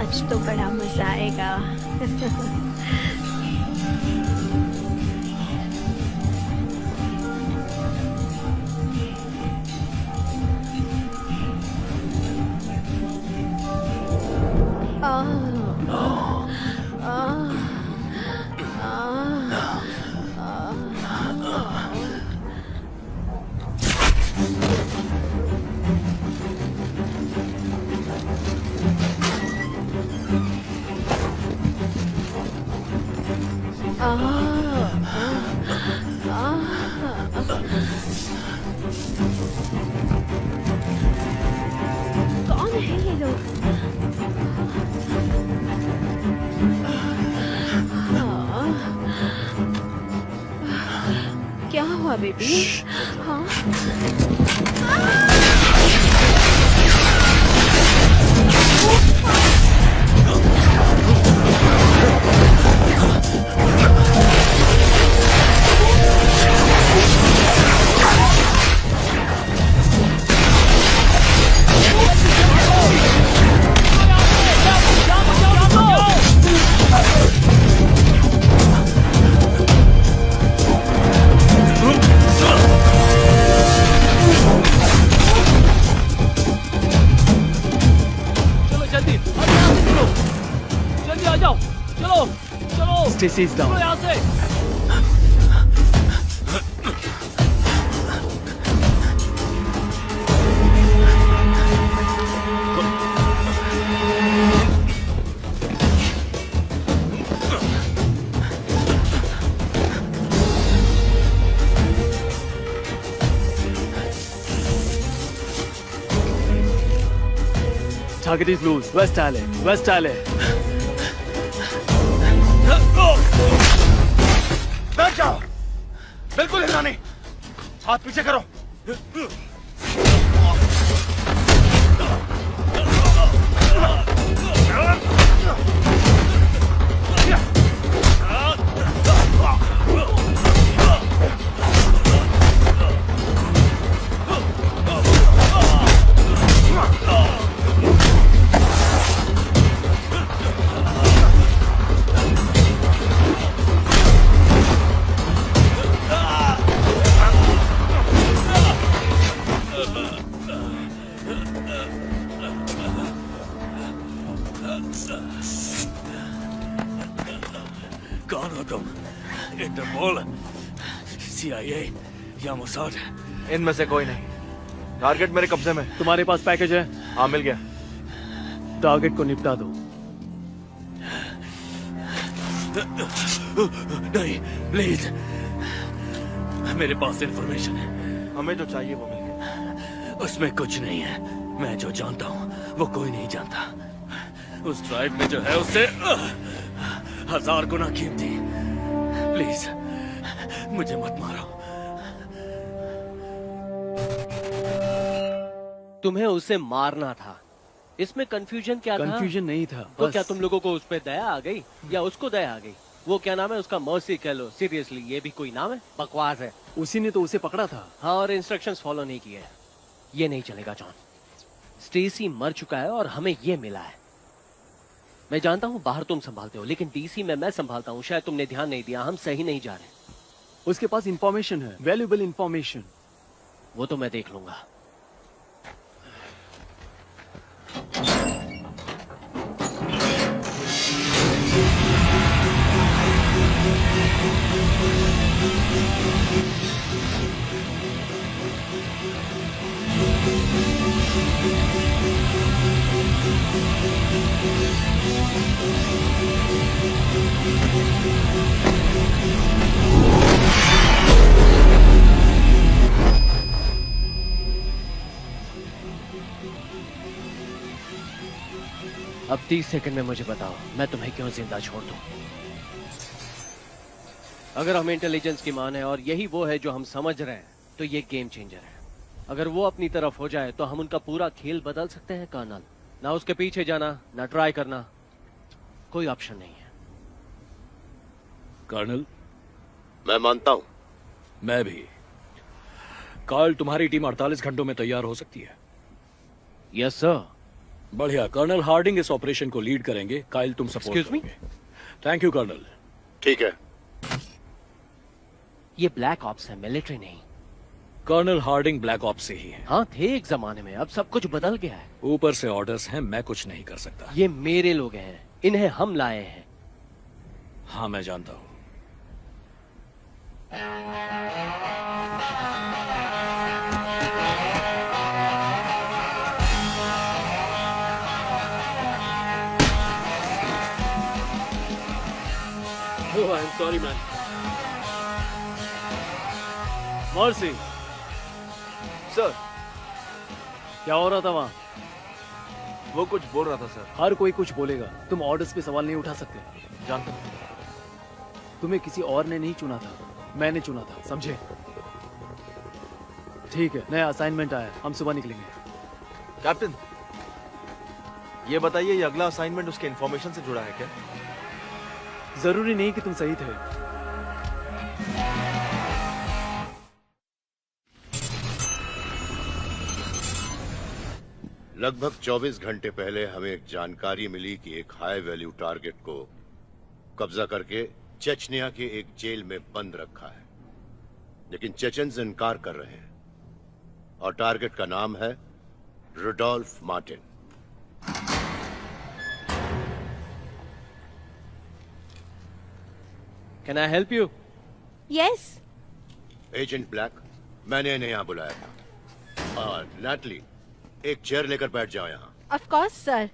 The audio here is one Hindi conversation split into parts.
आज तो बड़ा मजा आएगा। कौन है ये लोग? क्या हुआ बेबी? हाँ Stacy's down. Target is loose. West Alley. West Alley. बैठ जाओ, बिल्कुल हिलना नहीं, हाथ पीछे करो। कौन हो तुम? इंटरपोल, CIA या मोसाद? इनमें से कोई नहीं। टारगेट मेरे कब्जे में। तुम्हारे पास पैकेज है? हाँ, मिल गया। टारगेट को निपटा दो। नहीं, प्लीज, मेरे पास इंफॉर्मेशन है। हमें जो चाहिए वो मिल गया। उसमें कुछ नहीं है। मैं जो जानता हूँ वो कोई नहीं जानता। उस ड्राइव में जो है उससे 1000 गुना कीमती। प्लीज मुझे मत मारो। तुम्हें उसे मारना था। इसमें कंफ्यूजन क्या था? कंफ्यूजन नहीं था। तो क्या तुम लोगों को उस पे दया आ गई या उसको दया आ गई? वो क्या नाम है उसका? मर्सी कह लो। सीरियसली ये भी कोई नाम है? बकवास है। उसी ने तो उसे पकड़ा था। हाँ, और इंस्ट्रक्शंस फॉलो नहीं किए। ये नहीं चलेगा जॉन। स्टेसी मर चुका है और हमें ये मिला है। मैं जानता हूँ बाहर तुम संभालते हो, लेकिन डीसी में मैं संभालता हूँ। शायद तुमने ध्यान नहीं दिया। हम सही नहीं जा रहे। उसके पास इंफॉर्मेशन है, वैल्यूएबल इंफॉर्मेशन। वो तो मैं देख लूंगा। अब 30 सेकंड में मुझे बताओ, मैं तुम्हें क्यों जिंदा छोड़ दूं? अगर हम इंटेलिजेंस की मान है और यही वो है जो हम समझ रहे हैं, तो ये गेम चेंजर है। अगर वो अपनी तरफ हो जाए तो हम उनका पूरा खेल बदल सकते हैं कर्नल। ना उसके पीछे जाना, ना ट्राई करना, कोई ऑप्शन नहीं है। कर्नल, मैं मानता हूं। मैं भी। कार्ल, तुम्हारी टीम 48 घंटों में तैयार हो सकती है। Yes sir. बढ़िया। कर्नल हार्डिंग इस ऑपरेशन को लीड करेंगे, काइल तुम सपोर्ट Excuse me? करोगे। Thank you colonel. ठीक है। ये ब्लैक ऑप्स है, मिलिट्री नहीं। कर्नल हार्डिंग ब्लैक ऑप्स से ही है। हाँ थे एक जमाने में, अब सब कुछ बदल गया है। ऊपर से ऑर्डर्स हैं, मैं कुछ नहीं कर सकता। ये मेरे लोग हैं, इन्हें हम लाए हैं। हाँ मैं जानता हूँ। Oh, I'm sorry, man. Mercy. Sir, क्या हो रहा था वहाँ? वो कुछ बोल रहा था सर। हर कोई कुछ बोलेगा, तुम ऑर्डर्स पे सवाल नहीं उठा सकते। जानता हूँ। तुम्हें किसी और ने नहीं चुना था, मैंने चुना था, समझे? ठीक है, नया असाइनमेंट आया, हम सुबह निकलेंगे। कैप्टन, ये बताइए, ये अगला असाइनमेंट उसके इंफॉर्मेशन से जुड़ा है क्या? जरूरी नहीं कि तुम सही थे। लगभग 24 घंटे पहले हमें एक जानकारी मिली कि एक हाई वैल्यू टारगेट को कब्जा करके चेचनिया के एक जेल में बंद रखा है, लेकिन चेचन्स इनकार कर रहे हैं और टारगेट का नाम है Rudolf Martin. Can I help you? Yes agent Black, मैंने इन्हें यहाँ बुलाया था। और नैटली, एक चेयर लेकर बैठ जाओ यहाँ। Of course sir.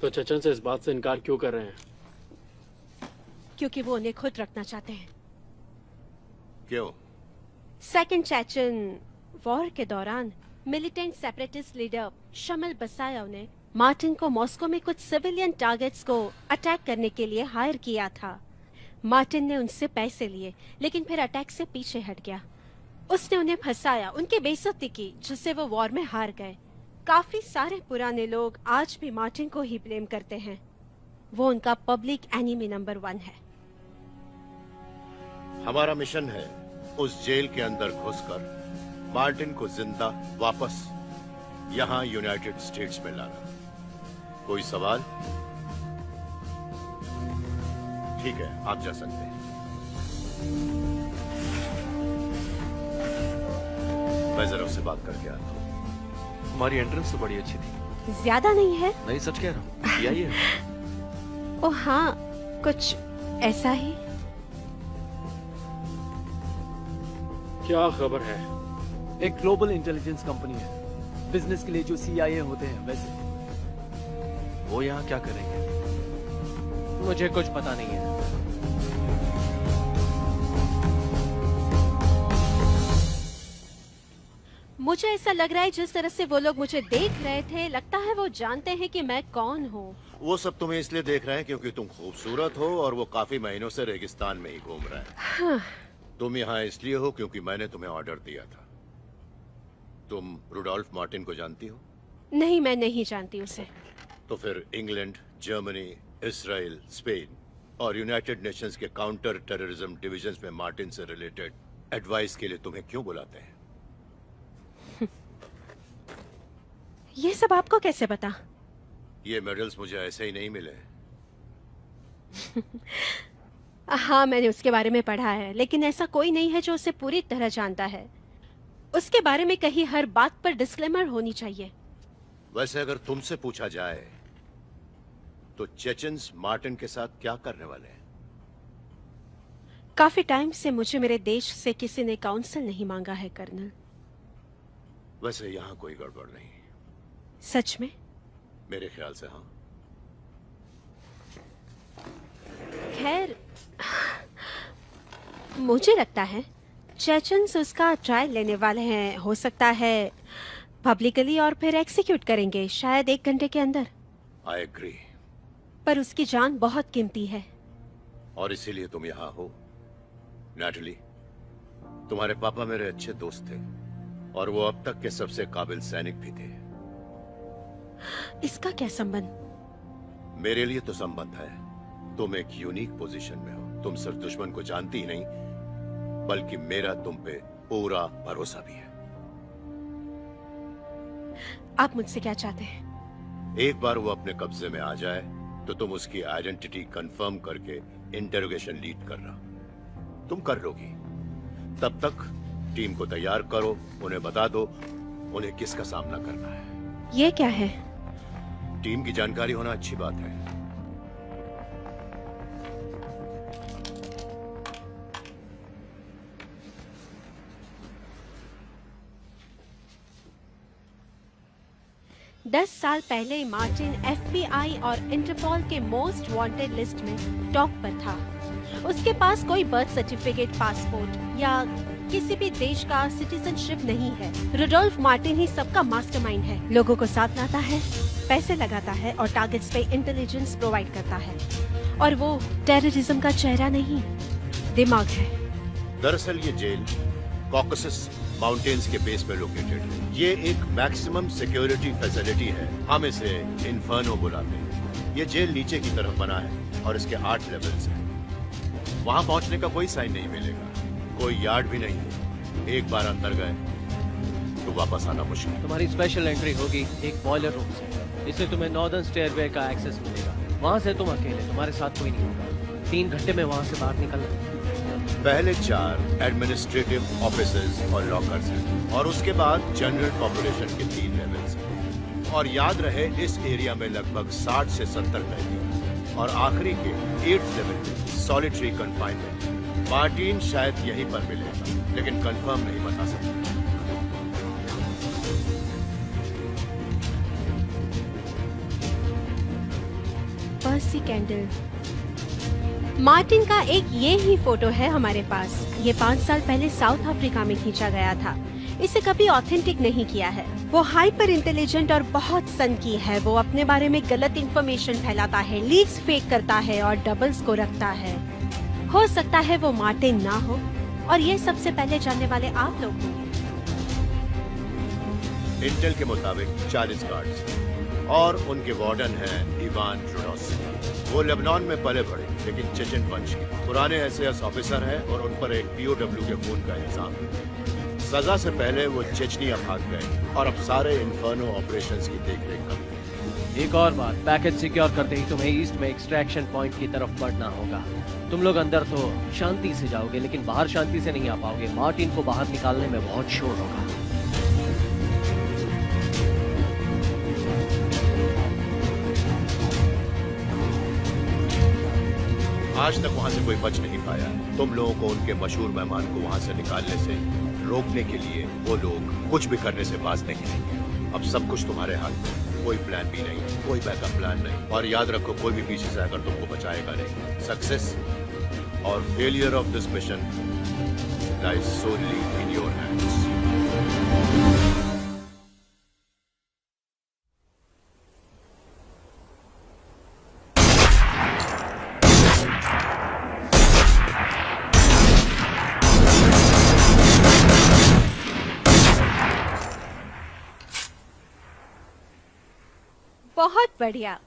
तो चचन से इस बात से इनकार क्यों कर रहे हैं? क्योंकि वो उन्हें खुद रखना चाहते हैं। क्यों? सेकंड चेचन वॉर के दौरान मिलिटेंट सेपरेटिस्ट लीडर शमल बसायोव ने मार्टिन को मॉस्को में कुछ सिविलियन टारगेट्स को अटैक करने के लिए हायर किया था। मार्टिन ने उनसे पैसे लिए, लेकिन फिर अटैक से पीछे हट गया। उसने उन्हें फंसाया, उनकी बेइज्जती की, जिससे वो वॉर में हार गए। काफी सारे पुराने लोग आज भी मार्टिन को ही ब्लेम करते हैं। वो उनका पब्लिक एनिमी नंबर 1 है। हमारा मिशन है उस जेल के अंदर घुसकर मार्टिन को जिंदा वापस यहाँ यूनाइटेड स्टेट्स में लाना। कोई सवाल? ठीक है, आप जा सकते हैं। मैं जरा उससे बात करके आता हूँ। हमारी एंट्रेंस तो बड़ी अच्छी थी। ज्यादा नहीं है। नहीं, सच कह रहा हूँ। यही है। ओ हाँ, कुछ ऐसा ही। क्या खबर है? एक ग्लोबल इंटेलिजेंस कंपनी है, बिजनेस के लिए जो CIA होते हैं वैसे। वो यहाँ क्या करेंगे? मुझे कुछ पता नहीं है। मुझे ऐसा लग रहा है जिस तरह से वो लोग मुझे देख रहे थे, लगता है वो जानते हैं कि मैं कौन हूँ। वो सब तुम्हें इसलिए देख रहे हैं क्योंकि तुम खूबसूरत हो और वो काफी महीनों से रेगिस्तान में ही घूम रहा है। हाँ। तुम यहाँ इसलिए हो क्योंकि मैंने तुम्हें ऑर्डर दिया था। तुम रुडोल्फ मार्टिन को जानती हो? नहीं, मैं नहीं जानती उसे। तो फिर इंग्लैंड, जर्मनी, इसराइल, स्पेन और यूनाइटेड नेशंस के काउंटर टेररिज्म डिविजन्स में मार्टिन से रिलेटेड एडवाइस के लिए तुम्हें क्यों बुलाते हैं? ये सब आपको कैसे पता? ये मेडल्स मुझे ऐसे ही नहीं मिले। हाँ, मैंने उसके बारे में पढ़ा है, लेकिन ऐसा कोई नहीं है जो उसे पूरी तरह जानता है। उसके बारे में कहीं हर बात पर डिस्क्लेमर होनी चाहिए। वैसे अगर तुमसे पूछा जाए तो चेचन्स मार्टिन के साथ क्या करने वाले हैं? काफी टाइम से मुझे मेरे देश से किसी ने काउंसिल नहीं मांगा है कर्नल। वैसे यहाँ कोई गड़बड़ नहीं। सच में? मेरे ख्याल से हाँ। खैर, मुझे लगता है चेचन्स उसका ट्रायल लेने वाले हैं। हो सकता है पब्लिकली और फिर एक्सिक्यूट करेंगे, शायद 1 घंटे के अंदर। I agree. पर उसकी जान बहुत कीमती है। और इसीलिए तुम यहाँ हो। नैटली, तुम्हारे पापा मेरे अच्छे दोस्त थे और वो अब तक के सबसे काबिल सैनिक भी थे। इसका क्या संबंध? मेरे लिए तो संबंध है। तुम एक यूनिक पोजीशन में हो। तुम सिर्फ दुश्मन को जानती ही नहीं, बल्कि मेरा तुम पे पूरा भरोसा भी है। आप मुझसे क्या चाहते हैं? एक बार वो अपने कब्जे में आ जाए तो तुम उसकी आइडेंटिटी कंफर्म करके इंटरोगेशन लीड करना। तुम कर लोगी। तब तक टीम को तैयार करो, उन्हें बता दो उन्हें किसका सामना करना है। ये क्या है? टीम की जानकारी होना अच्छी बात है। दस साल पहले मार्टिन FBI और इंटरपोल के मोस्ट वांटेड लिस्ट में टॉप पर था। उसके पास कोई बर्थ सर्टिफिकेट, पासपोर्ट या किसी भी देश का सिटीजनशिप नहीं है। रुडोल्फ मार्टिन ही सबका मास्टरमाइंड है। लोगों को साथ लाता है, पैसे लगाता है और टारगेट्स पे इंटेलिजेंस प्रोवाइड करता है। और वो टेररिज्म का चेहरा नहीं, दिमाग है। दरअसल ये जेल कॉकसस माउंटेन्स के बेस में लोकेटेड है। ये एक मैक्सिमम सिक्योरिटी फैसिलिटी है। हम इसे इन्फर्नो बुलाते हैं। ये जेल नीचे की तरफ बना है और इसके 8 लेवल्स हैं। वहां पहुंचने का कोई साइन नहीं मिलेगा, कोई यार्ड भी नहीं। एक बार अंदर गए तो वापस आना मुश्किल। तुम्हारी स्पेशल एंट्री होगी एक बॉयलर रूम से। इससे तुम्हें नॉर्दर्न स्टेयरवे का एक्सेस मिलेगा। वहाँ से तुम अकेले, तुम्हारे साथ कोई नहीं होगा। 3 घंटे में वहाँ से बाहर निकलना। पहले 4 एडमिनिस्ट्रेटिव ऑफिसर्स और लॉकर्स हैं और उसके बाद जनरल पॉपुलेशन के 3 लेवल्स हैं। और याद रहे इस एरिया में लगभग 60 से 70 कैदी हैं। और आखिरी के 8th लेवल में सॉलिटरी कन्फाइनमेंट। मार्टिन शायद यहीं पर मिलेगा, लेकिन कंफर्म नहीं बता सकता। पर्सी कैंडल। मार्टिन का एक ये ही फोटो है हमारे पास। ये 5 साल पहले साउथ अफ्रीका में खींचा गया था। इसे कभी ऑथेंटिक नहीं किया है। वो हाइपर इंटेलिजेंट और बहुत सनकी है। वो अपने बारे में गलत इंफॉर्मेशन फैलाता है, लीक्स फेक करता है और डबल्स को रखता है। हो सकता है वो मार्टिन ना हो और ये सबसे पहले जानने वाले आप लोग होंगे। इंटेल के मुताबिक 40 गार्ड्स और उनके वार्डन हैं इवान ट्रोडोस्की। वो लेबनान में पले बढ़े, लेकिन चेचन वंश के पुराने एसएस ऑफिसर हैं और उन पर एक POW के खून का इल्जाम है। सजा से पहले वो चेचनिया भाग गए और अब सारे इन्फर्नो ऑपरेशंस की देखरेख करते हैं। एक और बात, पैकेज सिक्योर करते ही तुम्हें ईस्ट में एक्सट्रैक्शन पॉइंट की तरफ बढ़ना होगा। तुम लोग अंदर तो शांति से जाओगे, लेकिन बाहर शांति से नहीं आ पाओगे। मार्टिन को बाहर निकालने में बहुत शोर होगा। आज तक वहां से कोई बच नहीं पाया। तुम लोगों को उनके मशहूर मेहमान को वहां से निकालने से रोकने के लिए वो लोग कुछ भी करने से बाज नहीं आएंगे। अब सब कुछ तुम्हारे हाथ में। कोई प्लान भी नहीं, कोई बैकअप प्लान नहीं। और याद रखो, कोई भी पीछे से आकर तुमको बचाएगा नहीं। सक्सेस और failure of this mission lies solely in your hands. बहुत बढ़िया।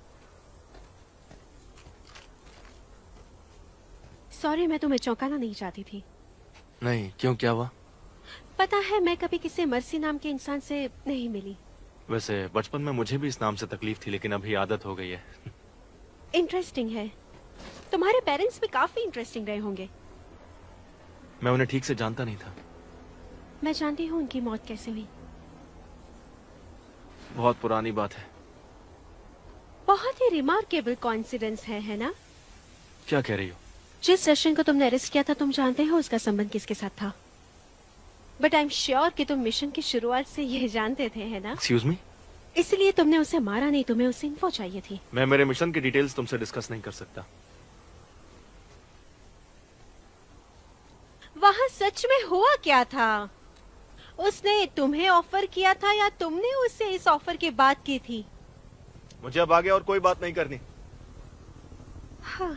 सॉरी, मैं तुम्हें चौंकाना नहीं चाहती थी। नहीं, क्यों, क्या हुआ? पता है, मैं कभी किसी मर्सी नाम के इंसान से नहीं मिली। वैसे बचपन में मुझे भी इस नाम से तकलीफ थी, लेकिन अभी आदत हो गई है। इंटरेस्टिंग है। तुम्हारे पेरेंट्स भी काफी इंटरेस्टिंग रहे होंगे। मैं उन्हें ठीक से जानता नहीं था। मैं जानती हूँ उनकी मौत कैसे हुई। बहुत पुरानी बात है। बहुत ही रिमार्केबल कोइंसिडेंस है ना? क्या कह रही हो? जिस रशियन को तुमने अरेस्ट किया था, तुम जानते हो उसका संबंध किसके साथ था? बट आई एम श्योर कि तुम मिशन की शुरुआत से ये जानते थे, है ना? Excuse me? इसलिए तुमने उसे मारा नहीं, तुम्हें उससे इन्फो चाहिए थी। मैं मेरे मिशन की डिटेल्स तुमसे डिस्कस नहीं कर सकता। वहाँ सच में हुआ क्या था? उसने तुम्हें ऑफर किया था या तुमने उससे इस ऑफर की बात की थी? मुझे अब आगे और कोई बात नहीं करनी। हाँ।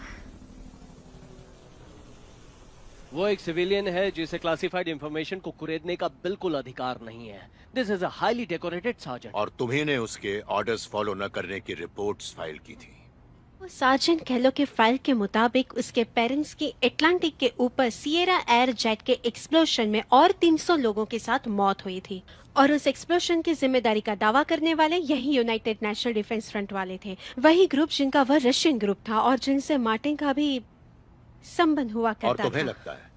वो एक सिविलियन है जिसे क्लासिफाइड इंफॉर्मेशन को कुरेदने का बिल्कुल अधिकार नहीं है। This is a highly decorated sergeant. और तुम्ही ने उसके ऑर्डर्स फॉलो न करने की रिपोर्ट्स फाइल की थी। सार्जेंट कैलो के फाइल के मुताबिक उसके पेरेंट्स की एटलांटिक के ऊपर सिएरा एयर जेट के एक्सप्लोशन में और 300 लोगों के साथ मौत हुई थी, और उस एक्सप्लोशन की जिम्मेदारी का दावा करने वाले यही यूनाइटेड नेशनल डिफेंस फ्रंट वाले थे, वही ग्रुप जिनका वह रशियन ग्रुप था और जिनसे मार्टिन का भी संबंध हुआ करता और तुम्हें था। लगता है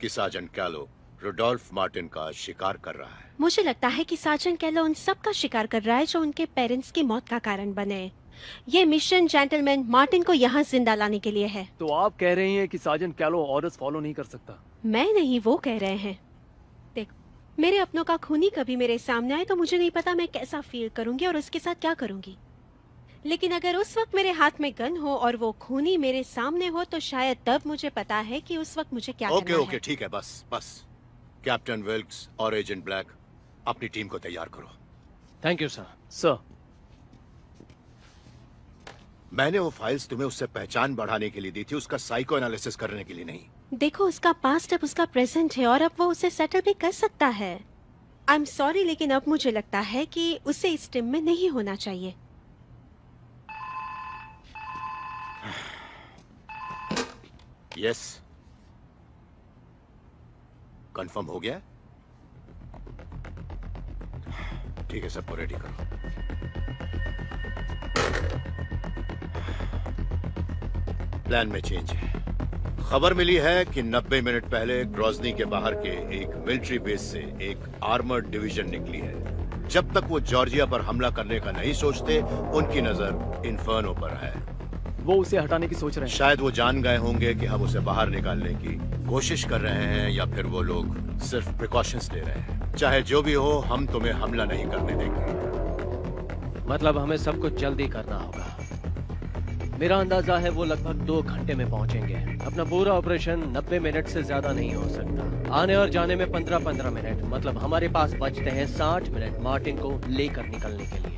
कि सार्जेंट कैलो रुडोल्फ मार्टिन का शिकार कर रहा है? मुझे लगता है कि सार्जेंट कैलो उन सब का शिकार कर रहा है जो उनके पेरेंट्स की मौत का कारण बने। ये मिशन जेंटलमैन मार्टिन को यहाँ जिंदा लाने के लिए है। तो आप कह रही हैं कि सार्जेंट कैलो ऑर्डर्स फॉलो नहीं कर सकता? मैं नहीं, वो कह रहे हैं। देख, मेरे अपनों का खूनी कभी मेरे सामने आए तो मुझे नहीं पता मैं कैसा फील करूंगी और उसके साथ क्या करूंगी, लेकिन अगर उस वक्त मेरे हाथ में गन हो और वो खूनी मेरे सामने हो तो शायद तब मुझे पता है कि उस वक्त मुझे क्या करना है। ओके, ठीक है, बस। कैप्टन विल्क्स और एजेंट ब्लैक, अपनी टीम को तैयार करो। Thank you sir. सर, मैंने वो फाइल्स तुम्हें उससे पहचान बढ़ाने के लिए दी थी, उसका साइको एनालिसिस करने के लिए नहीं। देखो, उसका पास्ट अब उसका प्रेजेंट है और अब वो उसे सेटल भी कर सकता है। आई एम सॉरी, लेकिन अब मुझे लगता है कि उसे इस टीम में नहीं होना चाहिए। यस, कंफर्म हो गया? ठीक है, सबको रेडी करो। प्लान में चेंज है। खबर मिली है कि 90 मिनट पहले ग्रोजनी के बाहर के एक मिलिट्री बेस से एक आर्मर्ड डिवीजन निकली है। जब तक वो जॉर्जिया पर हमला करने का नहीं सोचते, उनकी नजर इन्फर्नो पर है। वो उसे हटाने की सोच रहे हैं। शायद वो जान गए होंगे कि हम उसे बाहर निकालने की कोशिश कर रहे हैं, या फिर वो लोग सिर्फ प्रिकॉशंस ले रहे हैं। चाहे जो भी हो, हम तुम्हें हमला नहीं करने देंगे। मतलब हमें सब कुछ जल्दी करना होगा। मेरा अंदाजा है वो लगभग 2 घंटे में पहुंचेंगे। अपना पूरा ऑपरेशन 90 मिनट से ज्यादा नहीं हो सकता। आने और जाने में 15-15 मिनट, मतलब हमारे पास बचते हैं 60 मिनट मार्टिन को लेकर निकलने के लिए।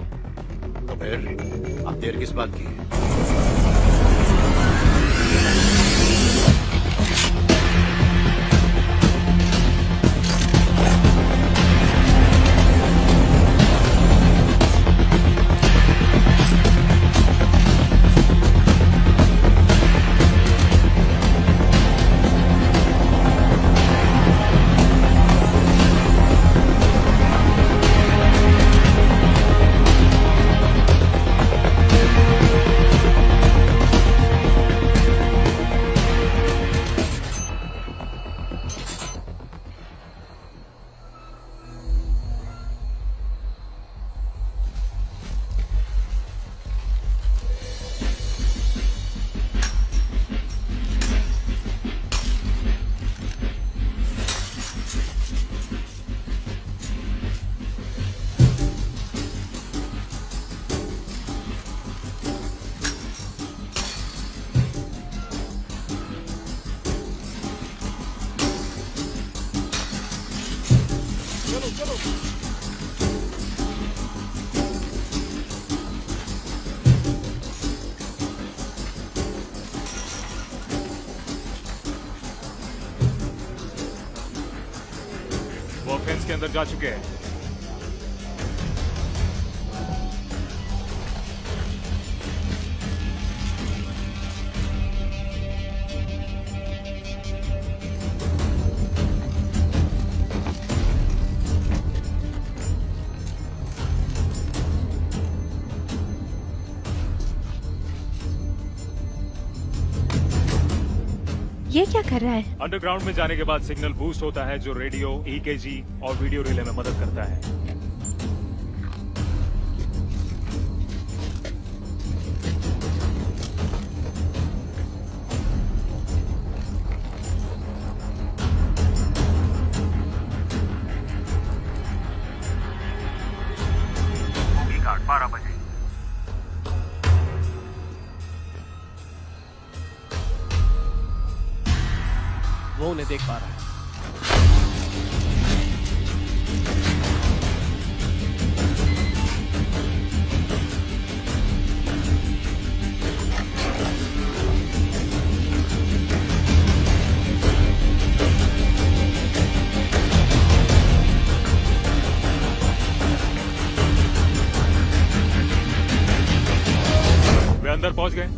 तो फिर अब देर किस बात की है? वो फेंस के अंदर जा चुके हैं। ये क्या कर रहा है? अंडरग्राउंड में जाने के बाद सिग्नल बूस्ट होता है जो रेडियो, EKG और वीडियो रिले में मदद करता है। घाट 12 बजे। वो उन्हें देख पा रहा है। अंदर पहुंच गए?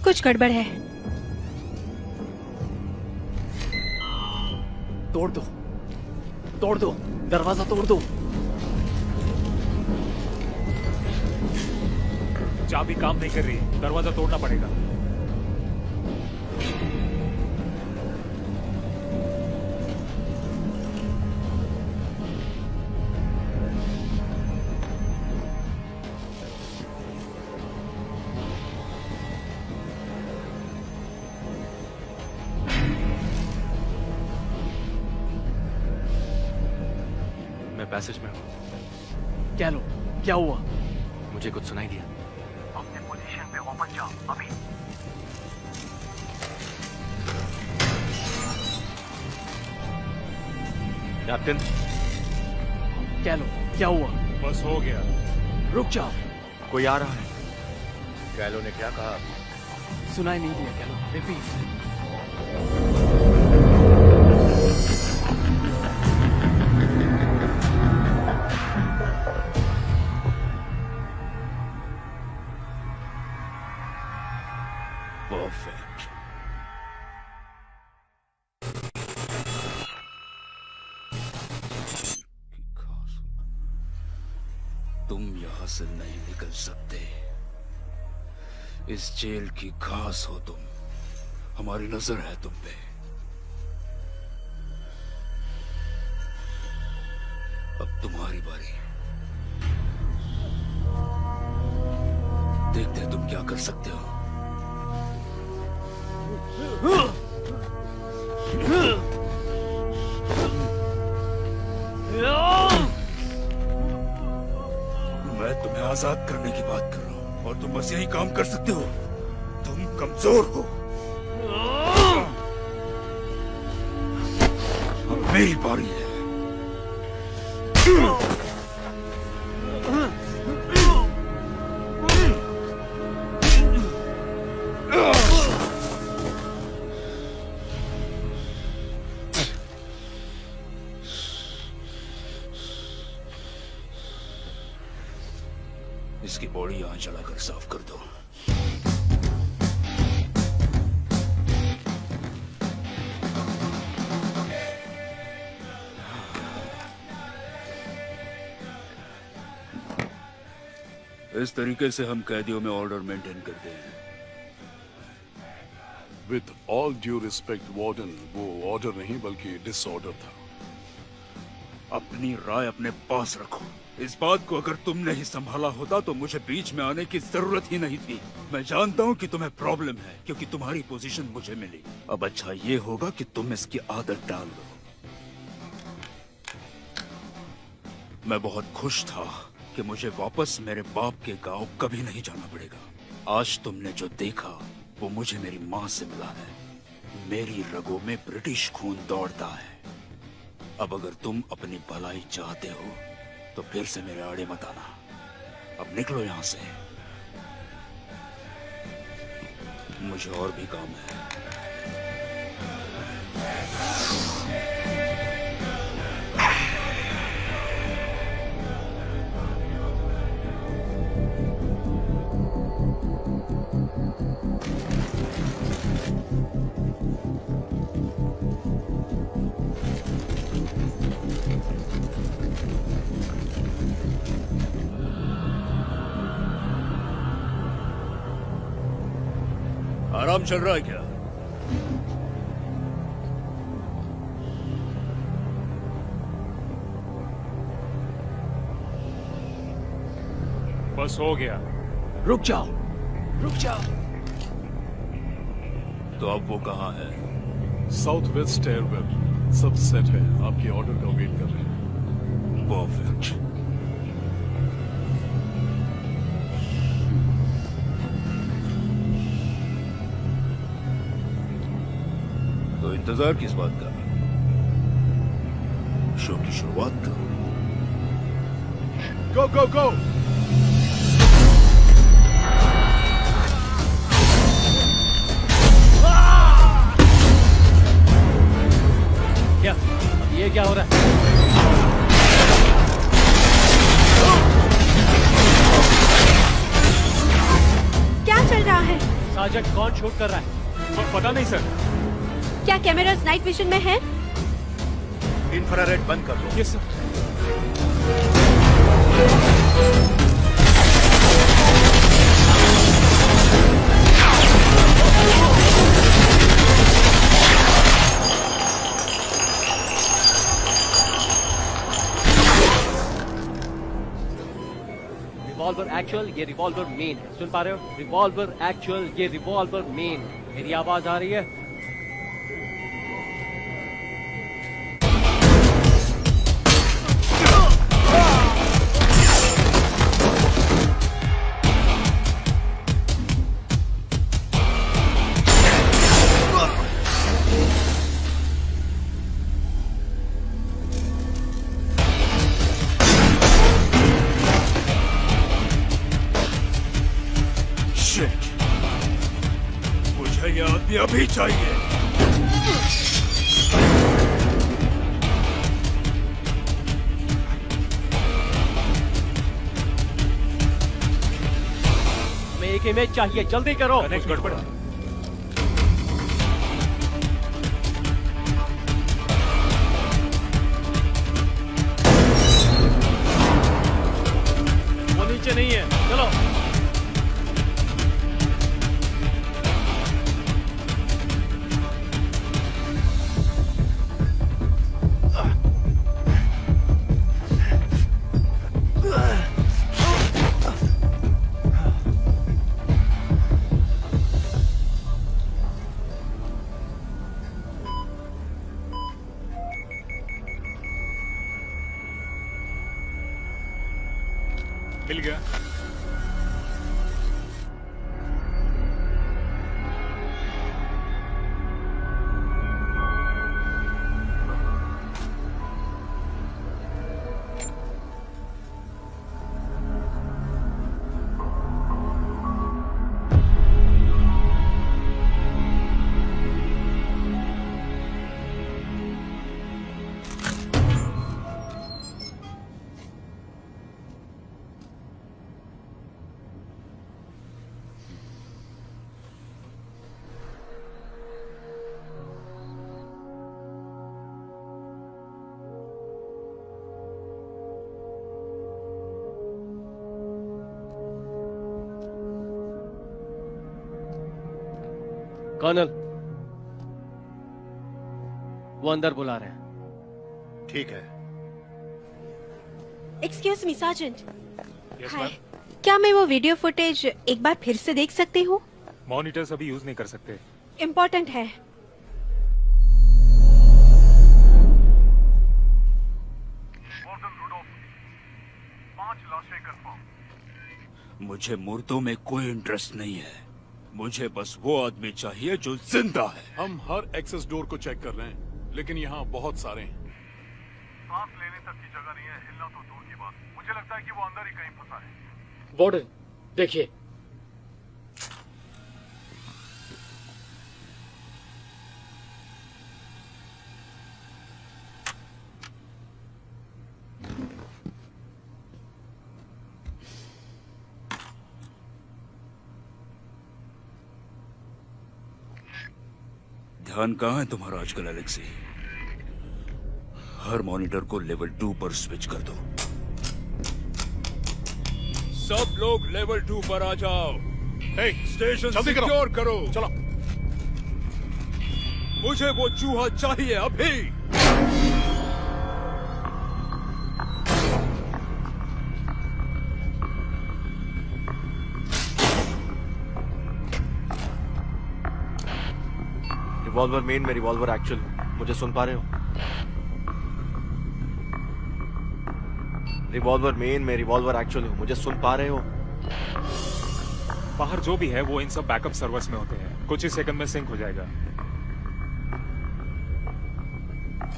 कुछ गड़बड़ है। तोड़ दो, तोड़ दो, दरवाजा तोड़ दो। चाबी काम नहीं कर रही, दरवाजा तोड़ना पड़ेगा। पैसेज में हूँ। क्या लो, क्या हुआ? मुझे कुछ सुनाई दिया। अपने पोजीशन पे वापस जाओ अभी। कैप्टन, क्या लो, क्या हुआ? बस हो गया। रुक जाओ। कोई आ रहा है। कैलो ने क्या कहा? सुनाई नहीं दिया। क्या लो, रिपीट। परफेक्ट। तुम यहां से नहीं निकल सकते। इस जेल की घास हो तुम। हमारी नजर है तुम पे। अब तुम्हारी बारी। देखते हैं तुम क्या कर सकते हो। मैं तुम्हें आजाद करने की बात कर रहा हूं और तुम बस यही काम कर सकते हो। तुम कमजोर हो। अब मेरी बारी है। इसकी बॉडी यहां चलाकर साफ कर दो। इस तरीके से हम कैदियों में ऑर्डर मेंटेन करते हैं। With all due respect warden, वो ऑर्डर नहीं बल्कि डिसऑर्डर था। अपनी राय अपने पास रखो। इस बात को अगर तुमने ही संभाला होता तो मुझे बीच में आने की जरूरत ही नहीं थी। मैं जानता हूँ कि तुम्हें प्रॉब्लम है क्योंकि तुम्हारी पोजीशन मुझे मिली। अब अच्छा ये होगा कि तुम इसकी आदत डाल लो। मैं बहुत खुश था कि मुझे वापस मेरे बाप के गांव कभी नहीं जाना पड़ेगा। आज तुमने जो देखा वो मुझे मेरी माँ से मिला है। मेरी रगों में ब्रिटिश खून दौड़ता है। अब अगर तुम अपनी भलाई चाहते हो तो फिर से मेरे आड़े मत आना। अब निकलो यहां से, मुझे और भी काम है। आराम चल रहा है क्या? बस हो गया। रुक जाओ, रुक जाओ। तो अब वो कहाँ है? साउथ वेस्ट स्टेयरवेल, सब सेट है। आपके ऑर्डर का वेट कर रहे हैं। परफेक्ट। तो इंतजार किस बात का? शो की शुरुआत तो। गो गो गो। क्या ये क्या हो रहा है? क्या चल रहा है? साजन कौन शूट कर रहा है? पता नहीं सर। क्या कैमरास नाइट विजन में है? इंफ्रारेड बंद कर दो। Yes sir. रिवॉल्वर एक्चुअल, ये रिवॉल्वर मेन है। सुन पा रहे हो? रिवॉल्वर एक्चुअल, ये रिवॉल्वर मेन। मेरी आवाज आ रही है? मुझे ये आदमी अभी चाहिए। हमें एक इमेज चाहिए, जल्दी करो। कुछ गड़बड़ है। वो नीचे नहीं है, चलो। मिल गया। कर्नल, वो अंदर बुला रहे हैं। ठीक है। Excuse me sergeant. Yes hi, ma'am. क्या मैं वो वीडियो फुटेज एक बार फिर से देख सकती हूँ? मॉनिटर्स अभी यूज नहीं कर सकते। इम्पोर्टेंट है। मुझे मुर्दों में कोई इंटरेस्ट नहीं है। मुझे बस वो आदमी चाहिए जो जिंदा है। हम हर एक्सेस डोर को चेक कर रहे हैं, लेकिन यहाँ बहुत सारे हैं। सांस लेने तक की जगह नहीं है, हिलना तो दूर की बात। मुझे लगता है कि वो अंदर ही कहीं फंसा है। वार्डन, देखिए। ध्यान कहाँ है तुम्हारा आजकल एलेक्सी? हर मॉनिटर को लेवल 2 पर स्विच कर दो। सब लोग लेवल 2 पर आ जाओ। स्टेशन सिक्योर करो। चलो। मुझे वो चूहा चाहिए अभी। रिवॉल्वर मेन में रिवॉल्वर एक्चुअल, मुझे सुन पा रहे हो? रिवॉल्वर मेन में रिवॉल्वर एक्चुअल, मुझे सुन पा रहे हो? बाहर जो भी है वो इन सब बैकअप सर्वर्स में होते हैं, कुछ ही सेकंड में सिंक हो जाएगा।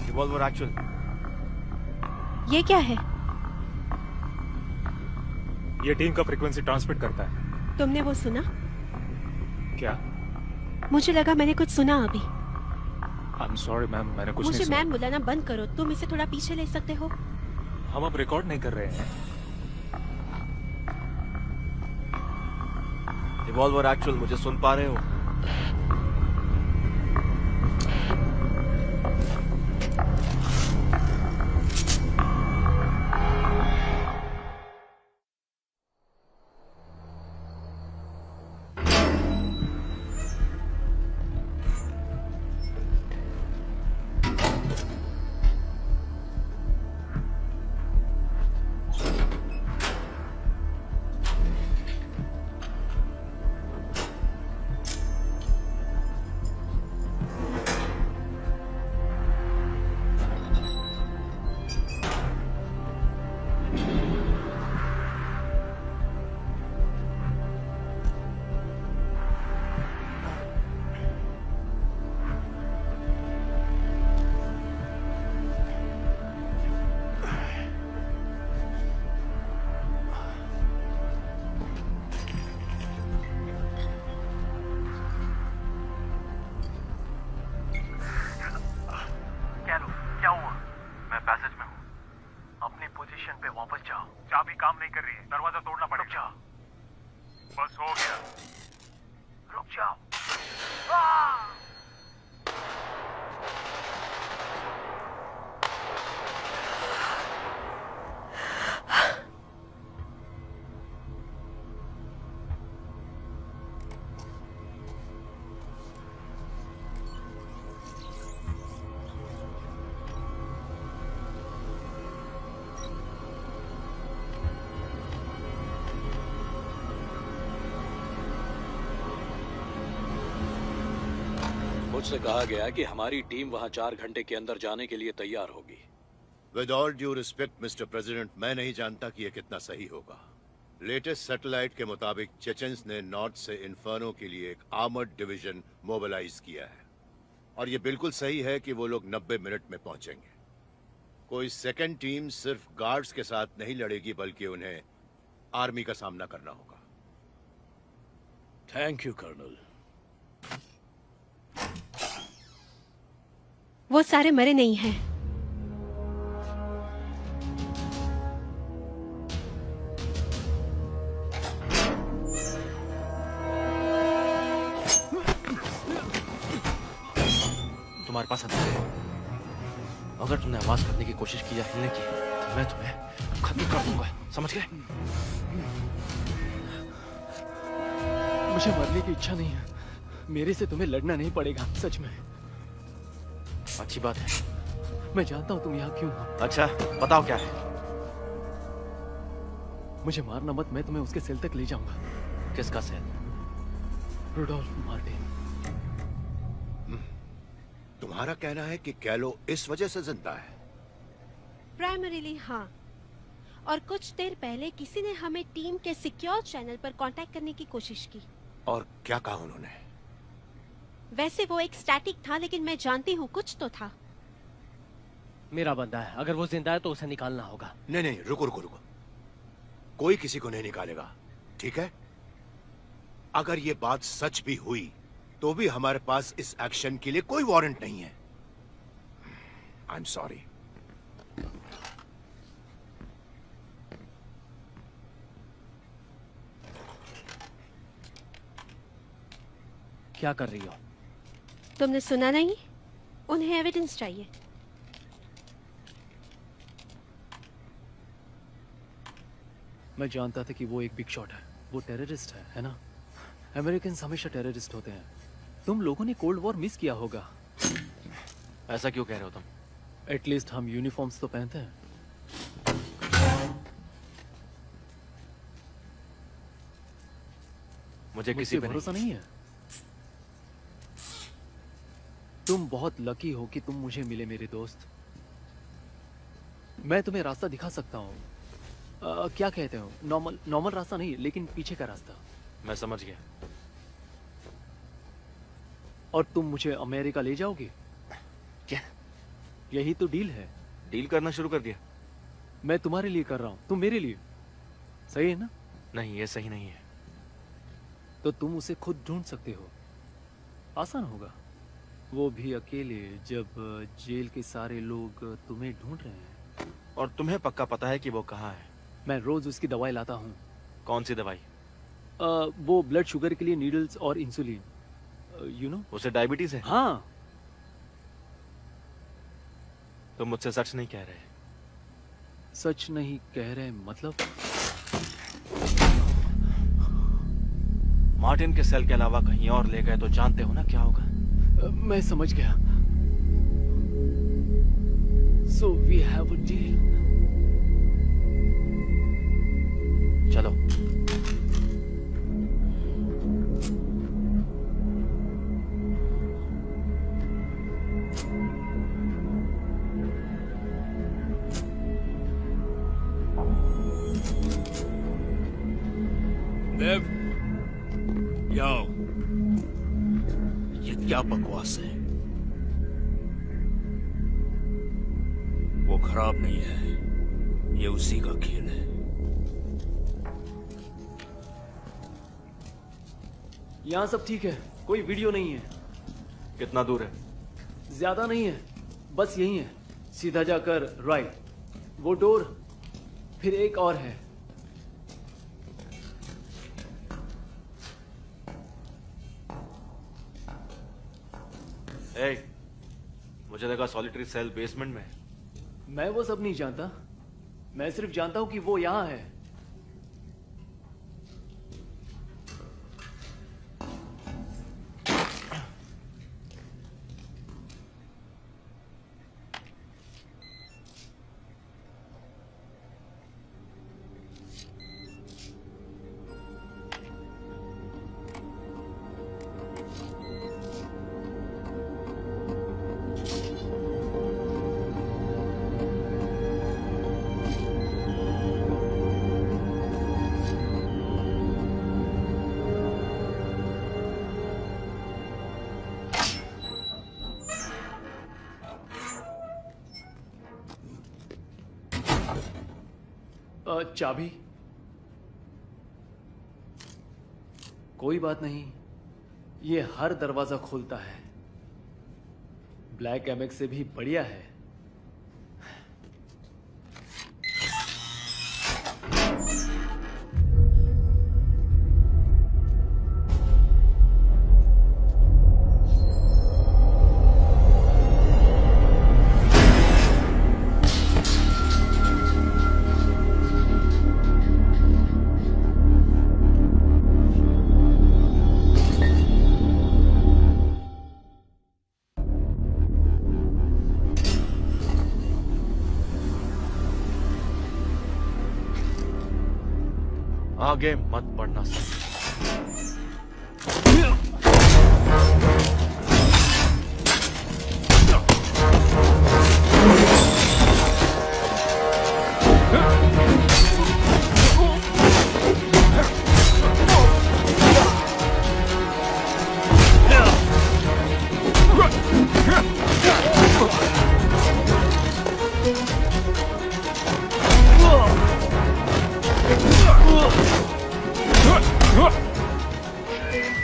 Revolver actual. ये क्या है? ये टीम का फ्रीक्वेंसी ट्रांसमिट करता है। तुमने वो सुना? क्या? मुझे लगा मैंने कुछ सुना अभी। आई एम सॉरी मैम, मैंने कुछ मुझे नहीं सुना। मैम बुलाना बंद करो। तुम इसे थोड़ा पीछे ले सकते हो? हम अब रिकॉर्ड नहीं कर रहे हैं। रिवॉल्वर एक्चुअल, मुझे सुन पा रहे हो? क्या हुआ? मैं पैसेज में हूँ। अपनी पोजीशन पे वापस जाओ। चाबी काम नहीं कर रही है, दरवाजा तोड़ना पड़ेगा। बस हो गया। रुक जाओ। मुझसे कहा गया कि हमारी टीम वहां 4 घंटे के अंदर जाने के लिए तैयार होगी। With all due respect mister president, मैं नहीं जानता कि यह कितना सही होगा। लेटेस्ट सैटेलाइट के मुताबिक चेचन्स ने नॉर्थ से इन्फर्नो के लिए एक आर्मर्ड डिवीजन मोबिलाइज किया है, और यह बिल्कुल सही है कि वो लोग 90 मिनट में पहुंचेंगे। कोई सेकंड टीम सिर्फ गार्ड्स के साथ नहीं लड़ेगी, बल्कि उन्हें आर्मी का सामना करना होगा। Thank you colonel. वो सारे मरे नहीं हैं। तुम्हारे पास हथियार है। अगर तुमने आवाज करने की कोशिश की या हिलने की, तो मैं तुम्हें खत्म कर दूंगा, समझ गए? मुझे मरने की इच्छा नहीं है। मेरे से तुम्हें लड़ना नहीं पड़ेगा, सच में। अच्छी बात है। मैं जानता हूँ तुम यहाँ क्यों हो। अच्छा, बताओ क्या है? मुझे मारना मत, मैं तुम्हें उसके सेल तक ले जाऊंगा। किसका सेल? Rudolf Martin. तुम्हारा कहना है कि कैलो इस वजह से जिंदा है? प्राइमरीली हाँ, और कुछ देर पहले किसी ने हमें टीम के सिक्योर चैनल पर कांटेक्ट करने की कोशिश की। और क्या कहा उन्होंने? वैसे वो एक स्टैटिक था, लेकिन मैं जानती हूँ कुछ तो था। मेरा बंदा है, अगर वो जिंदा है तो उसे निकालना होगा। नहीं नहीं, रुको रुको रुको, कोई किसी को नहीं निकालेगा, ठीक है? अगर ये बात सच भी हुई तो भी हमारे पास इस एक्शन के लिए कोई वारंट नहीं है। आई एम सॉरी। क्या कर रही हो? तुमने सुना नहीं? उन्हें एविडेंस चाहिए। मैं जानता था कि वो एक बिग शॉट है, वो टेररिस्ट है ना? अमेरिकन हमेशा टेररिस्ट होते हैं। तुम लोगों ने कोल्ड वॉर मिस किया होगा। ऐसा क्यों कह रहे हो तुम? एटलीस्ट हम यूनिफॉर्म्स तो पहनते हैं। मुझे किसी पे भरोसा नहीं है। तुम बहुत लकी हो कि तुम मुझे मिले मेरे दोस्त। मैं तुम्हें रास्ता दिखा सकता हूँ। क्या कहते हो? नॉर्मल रास्ता नहीं, लेकिन पीछे का रास्ता। मैं समझ गया। और तुम मुझे अमेरिका ले जाओगे? क्या? यही तो डील है। डील करना शुरू कर दिया? मैं तुम्हारे लिए कर रहा हूँ, तुम मेरे लिए। सही है ना? नहीं, ये सही नहीं है। तो तुम उसे खुद ढूंढ सकते हो। आसान होगा, वो भी अकेले, जब जेल के सारे लोग तुम्हें ढूंढ रहे हैं। और तुम्हें पक्का पता है कि वो कहाँ है? मैं रोज उसकी दवाई लाता हूँ। कौन सी दवाई? वो ब्लड शुगर के लिए नीडल्स और इंसुलिन। यू नो, उसे डायबिटीज है? हाँ। तुम मुझसे सच नहीं कह रहे? सच नहीं कह रहे मतलब? मार्टिन के सेल के अलावा कहीं और ले गए तो जानते हो ना क्या होगा? मैं समझ गया। So we have a deal. चलो। देव, याओ, ये क्या बकवास है? वो खराब नहीं है, ये उसी का खेल है। यहाँ सब ठीक है, कोई वीडियो नहीं है। कितना दूर है? ज्यादा नहीं है, बस यही है। सीधा जाकर राइट, वो डोर, फिर एक और है। मुझे लगा सॉलिटरी सेल बेसमेंट में है। मैं वो सब नहीं जानता, मैं सिर्फ जानता हूं कि वो यहां है। चाबी? कोई बात नहीं, ये हर दरवाजा खोलता है। ब्लैक एमएक्स से भी बढ़िया है। आगे मत बढ़ना सर।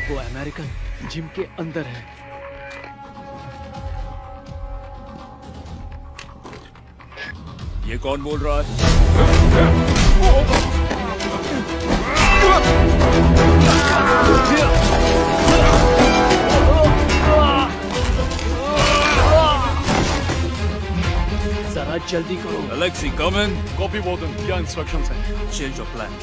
वो अमेरिकन जिम के अंदर है। ये कौन बोल रहा है? जरा जल्दी करो। Alexei, come in. Copy warden, क्या इंस्ट्रक्शंस हैं? Change your plans.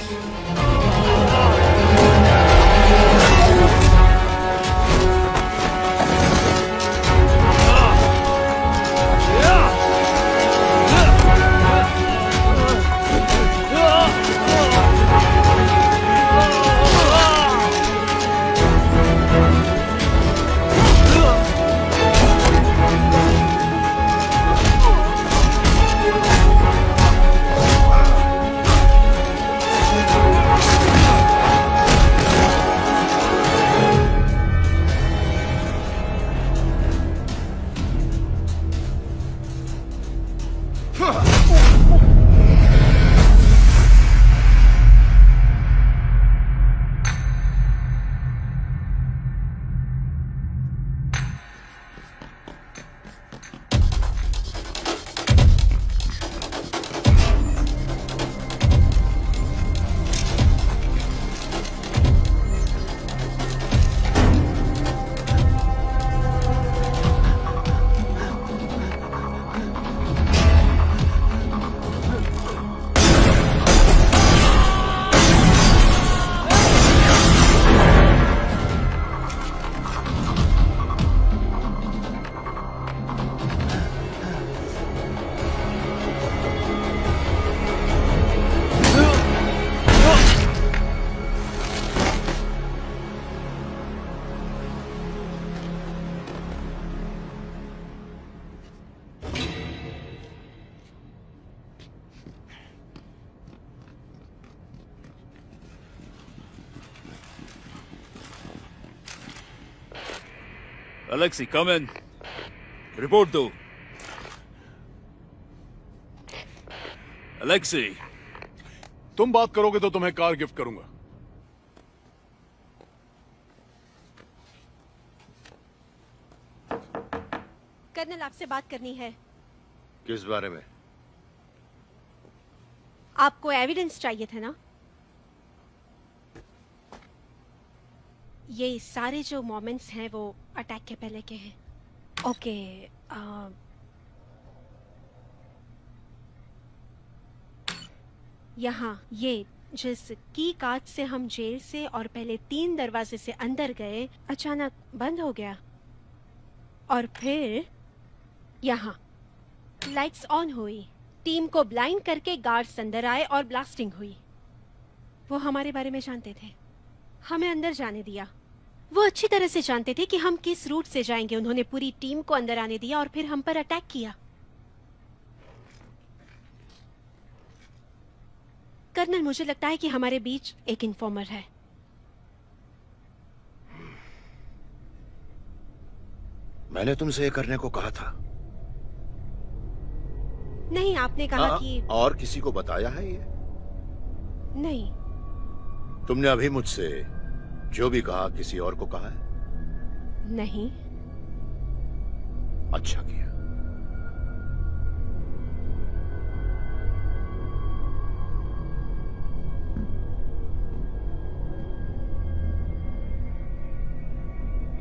Alexei, come in. Report दो. Alexei. तुम बात करोगे तो तुम्हें कार गिफ्ट करूंगा। कर्नल, आपसे बात करनी है। किस बारे में? आपको एविडेंस चाहिए थे ना? ये सारे जो मोमेंट्स हैं वो अटैक के पहले के हैं। ओके, यहाँ ये जिस की कार्ड से हम जेल से और पहले 3 दरवाजे से अंदर गए, अचानक बंद हो गया। और फिर यहाँ लाइट्स ऑन हुई, टीम को ब्लाइंड करके गार्ड्स अंदर आए और ब्लास्टिंग हुई। वो हमारे बारे में जानते थे, हमें अंदर जाने दिया। वो अच्छी तरह से जानते थे कि हम किस रूट से जाएंगे। उन्होंने पूरी टीम को अंदर आने दिया और फिर हम पर अटैक किया। कर्नल, मुझे लगता है कि हमारे बीच एक इन्फॉर्मर है। मैंने तुमसे ये करने को कहा था। नहीं, आपने कहा कि और किसी को बताया है ये? नहीं। तुमने अभी मुझसे जो भी कहा किसी और को कहा है? नहीं। अच्छा किया।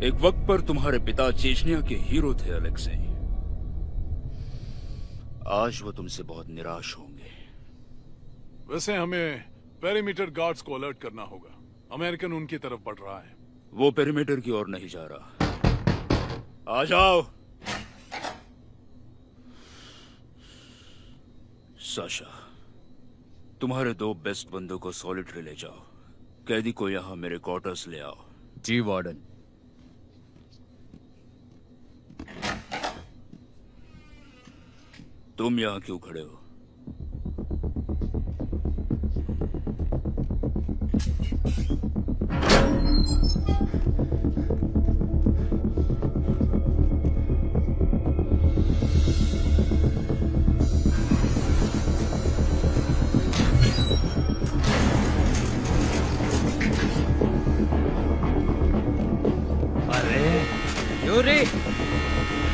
एक वक्त पर तुम्हारे पिता चेचनिया के हीरो थे अलेक्सेई। आज वो तुमसे बहुत निराश होंगे। वैसे हमें पेरीमीटर गार्ड्स को अलर्ट करना होगा। अमेरिकन उनकी तरफ बढ़ रहा है। वो पेरीमीटर की ओर नहीं जा रहा। आ जाओ। साशा, तुम्हारे 2 बेस्ट बंदों को सॉलिटरी ले जाओ। कैदी को यहाँ मेरे क्वार्टर्स ले आओ। जी वार्डन। तुम यहाँ क्यों खड़े हो? यूरी,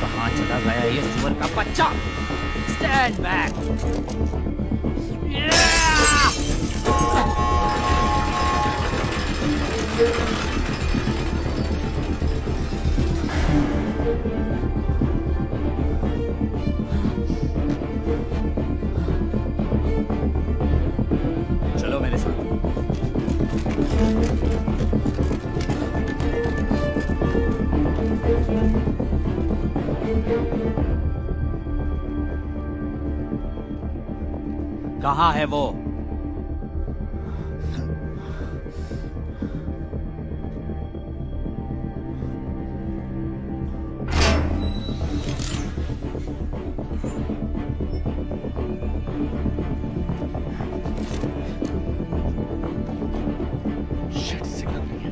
कहाँ चला गया ये सुअर का बच्चा? Stand back. चलो मेरे साथ। कहाँ है वो? शिट, सिग्नल नहीं है।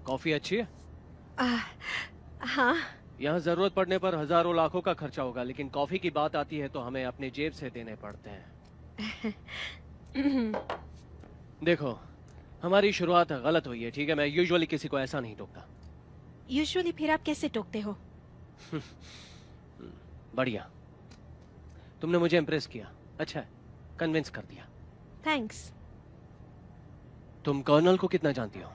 कॉफी अच्छी है? हाँ। यहाँ जरूरत पड़ने पर हजारों लाखों का खर्चा होगा, लेकिन कॉफी की बात आती है तो हमें अपने जेब से देने पड़ते हैं। देखो, हमारी शुरुआत गलत हुई है, ठीक है? मैं यूजुअली किसी को ऐसा नहीं टोकता। यूजुअली फिर आप कैसे टोकते हो? बढ़िया, तुमने मुझे इम्प्रेस किया। अच्छा है, कन्विंस कर दिया। थैंक्स। तुम कर्नल को कितना जानती हो?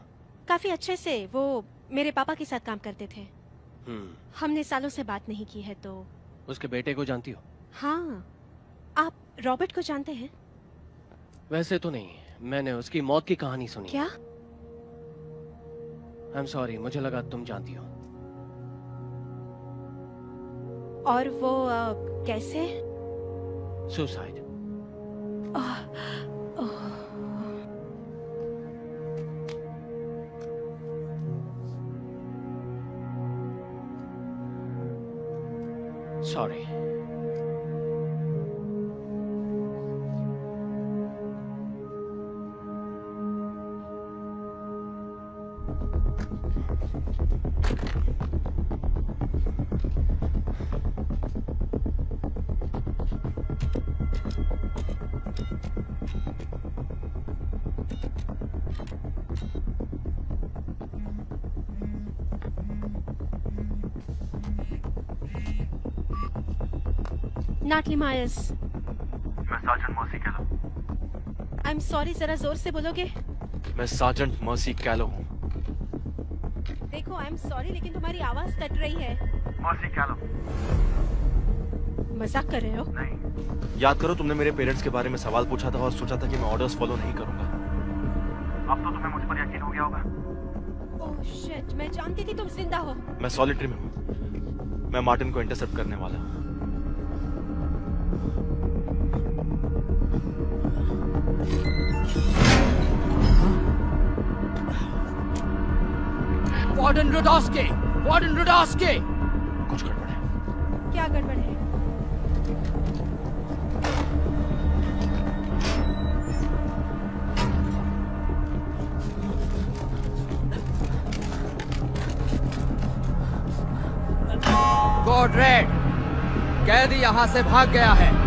काफी अच्छे से। वो मेरे पापा के साथ काम करते थे। हमने सालों से बात नहीं की है। तो उसके बेटे को जानती हो? हाँ। आप रॉबर्ट को जानते हैं? वैसे तो नहीं, मैंने उसकी मौत की कहानी सुनी। क्या? आई एम सॉरी, मुझे लगा तुम जानती हो। और वो कैसे? सुसाइड। सॉरी। नाटली मायर्स। मैं सार्जेंट मर्सी कैलो। आई एम सॉरी, जरा जोर से बोलोगे? मैं सार्जेंट मर्सी कैलो हूँ। देखो, आई एम सॉरी, लेकिन तुम्हारी आवाज कट रही है। मर्सी कैलो। मजाक कर रहे हो? नहीं। याद करो, तुमने मेरे पेरेंट्स के बारे में सवाल पूछा था और सोचा था कि मैं ऑर्डर्स फॉलो नहीं करूंगा। अब तो तुम्हें मुझ पर यकीन हो गया होगा। ओह शिट, मैं जानती थी तुम जिंदा हो। मैं सॉलिटरी में हूँ। मैं मार्टिन को इंटरसेप्ट करने वाला हूँ। वार्डन रुडोस्की! वार्डन रुडोस्की! कुछ गड़बड़ है। क्या गड़बड़ है? कोड रेड, कैदी यहां से भाग गया है।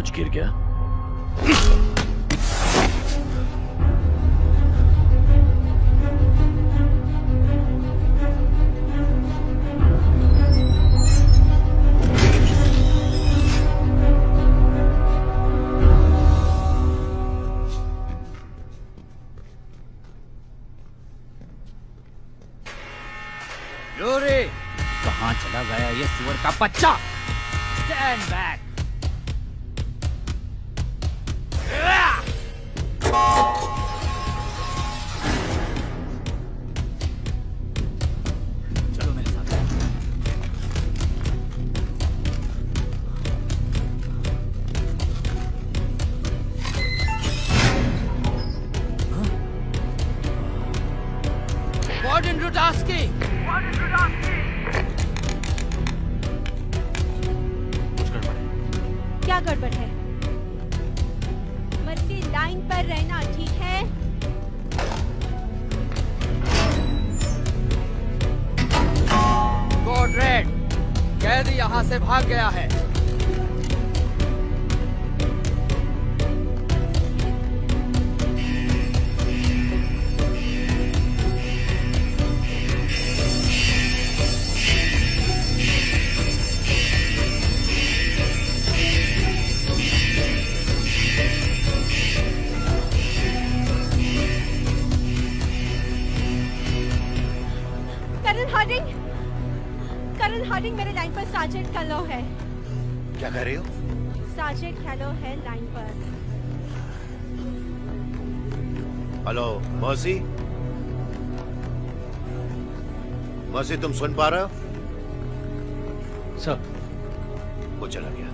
कुछ गिर गया? कहाँ चला गया ये सुअर का बच्चा? Stand back. चलो मेरे साथ। वार्डन रुडास्की। क्या गड़बड़ है? मर्सी, लाइन पर रहना, ठीक है? कोड रेड, कैदी यहाँ से भाग गया है। कर्नल हार्डिंग मेरे लाइन पर सार्जेंट कैलो है। क्या कह रही हो? सार्जेंट कैलो है लाइन पर। हेलो मर्सी, मर्सी तुम सुन पा रहे हो? सर। वो चला गया।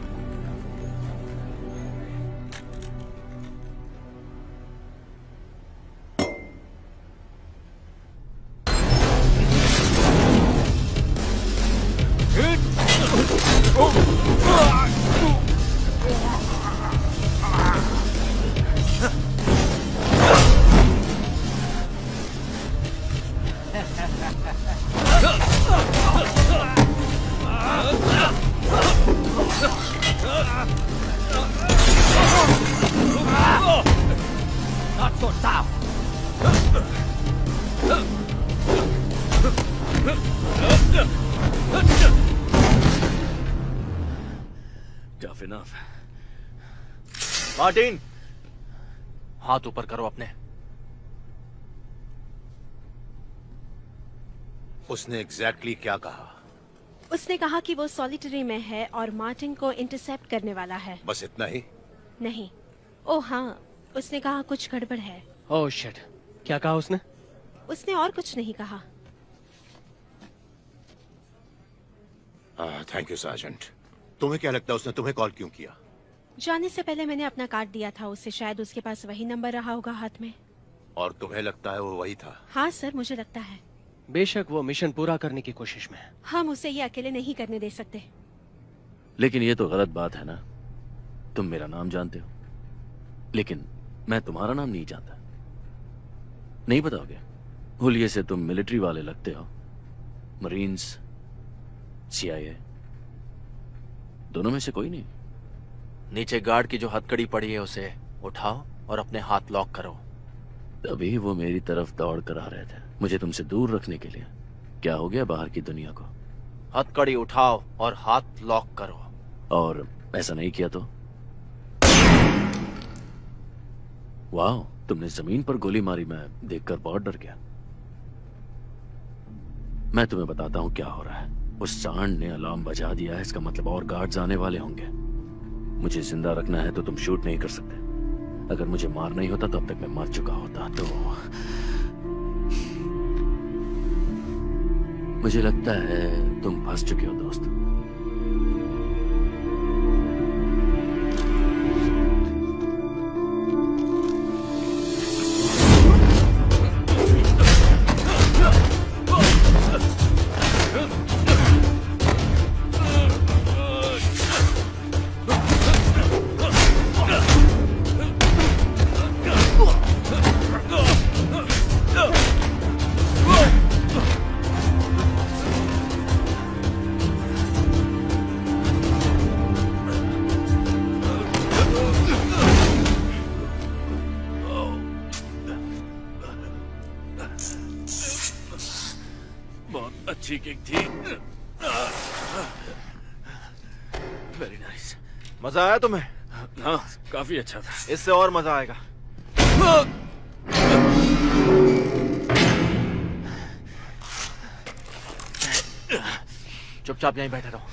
Not so tough. Tough enough. Martin, हाथ ऊपर करो अपने। उसने एग्जैक्टली क्या कहा? उसने कहा कि वो सॉलिटरी में है और मार्टिन को इंटरसेप्ट करने वाला है। बस इतना ही? नहीं। ओह हाँ, उसने कहा कुछ गड़बड़ है। ओह शिट, क्या कहा उसने? उसने और कुछ नहीं कहा। Thank you sergeant. तुम्हें क्या लगता है उसने तुम्हें कॉल क्यों किया? जाने से पहले मैंने अपना कार्ड दिया था उसे, शायद उसके पास वही नंबर रहा होगा हाथ में। और तुम्हें लगता है वो वही था? हाँ सर, मुझे लगता है। बेशक वो मिशन पूरा करने की कोशिश में है। हम उसे ये अकेले नहीं करने दे सकते। लेकिन ये तो गलत बात है ना। तुम मेरा नाम जानते हो, लेकिन मैं तुम्हारा नाम नहीं जानता। नहीं बताओगे? हुलिये से तुम मिलिट्री वाले लगते हो। मरीन्स, CIA, दोनों में से कोई नहीं। नीचे गार्ड की जो हथकड़ी पड़ी है उसे उठाओ और अपने हाथ लॉक करो। तभी वो मेरी तरफ दौड़ कर आ रहे थे, मुझे तुमसे दूर रखने के लिए। क्या हो गया बाहर की दुनिया को? हथकड़ी उठाओ और हाथ लॉक करो। और ऐसा नहीं किया तो? वाह, तुमने जमीन पर गोली मारी, मैं देखकर बहुत डर गया। मैं तुम्हें बताता हूं क्या हो रहा है। उस सांड ने अलार्म बजा दिया है, इसका मतलब और गार्ड्स आने वाले होंगे। मुझे जिंदा रखना है तो तुम शूट नहीं कर सकते। अगर मुझे मारना ही होता तो अब तक मैं मर चुका होता। तो मुझे लगता है तुम फंस चुके हो दोस्त। अच्छी किक थी। Very nice. मजा आया तुम्हें? हाँ, काफी अच्छा था। इससे और मजा आएगा। चुपचाप यहीं बैठे रहो।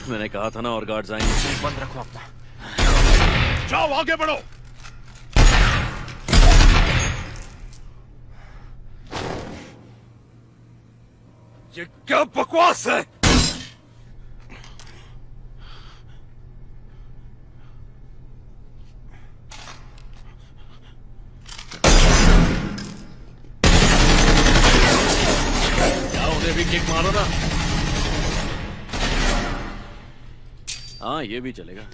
मैंने कहा था ना और गार्ड्स आएंगे। बंद रखो अपना। जाओ आगे बढ़ो। ये क्या बकवास है? उन्हें भी किक मारो ना। हाँ, ये भी चलेगा।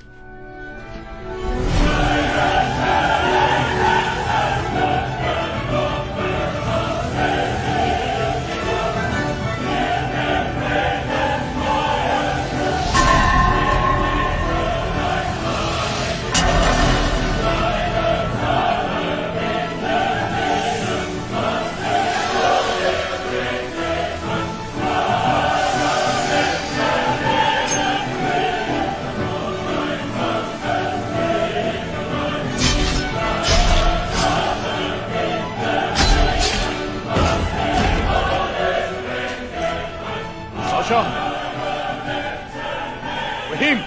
रहीम,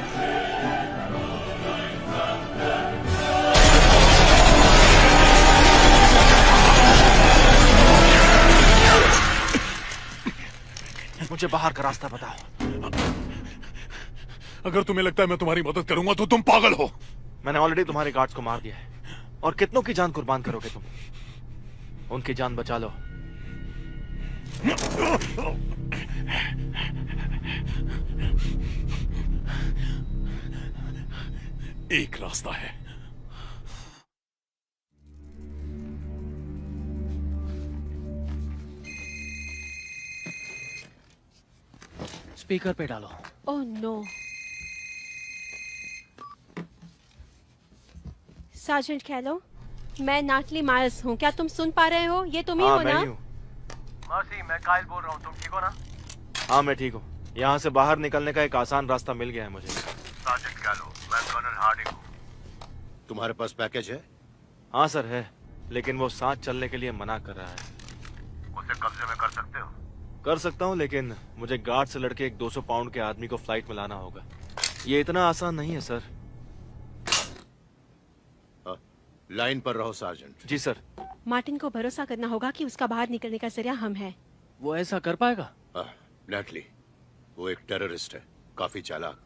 मुझे बाहर का रास्ता बताओ। अगर तुम्हें लगता है मैं तुम्हारी मदद करूंगा तो तुम पागल हो। मैंने ऑलरेडी तुम्हारे गार्ड्स को मार दिया है, और कितनों की जान कुर्बान करोगे तुम? उनकी जान बचा लो। एक रास्ता है। स्पीकर पे डालो। Oh no. सार्जेंट कैलो, मैं नाटली मायर्स हूँ। क्या तुम सुन पा रहे हो? ये तुम ही हो ना? मर्सी, मैं कायल बोल रहा हूँ। तुम ठीक हो ना? हाँ, मैं ठीक हूँ। यहाँ से बाहर निकलने का एक आसान रास्ता मिल गया है मुझे। सार्जेंट कैलो, मैं कर्नल हार्डिंग हूँ। तुम्हारे पास पैकेज है? हाँ सर, है, लेकिन वो साथ चलने के लिए मना कर रहा है। उसे कब्जे में कर सकते हो? कर सकता हूँ, लेकिन मुझे गार्ड से लड़के एक 200 पाउंड के आदमी को फ्लाइट में लाना होगा। ये इतना आसान नहीं है सर। लाइन पर रहो सार्जेंट। जी सर। मार्टिन को भरोसा करना होगा कि उसका बाहर निकलने का जरिया हम हैं। वो ऐसा कर पाएगा? नेटली, वो एक टेररिस्ट है, काफी चालाक,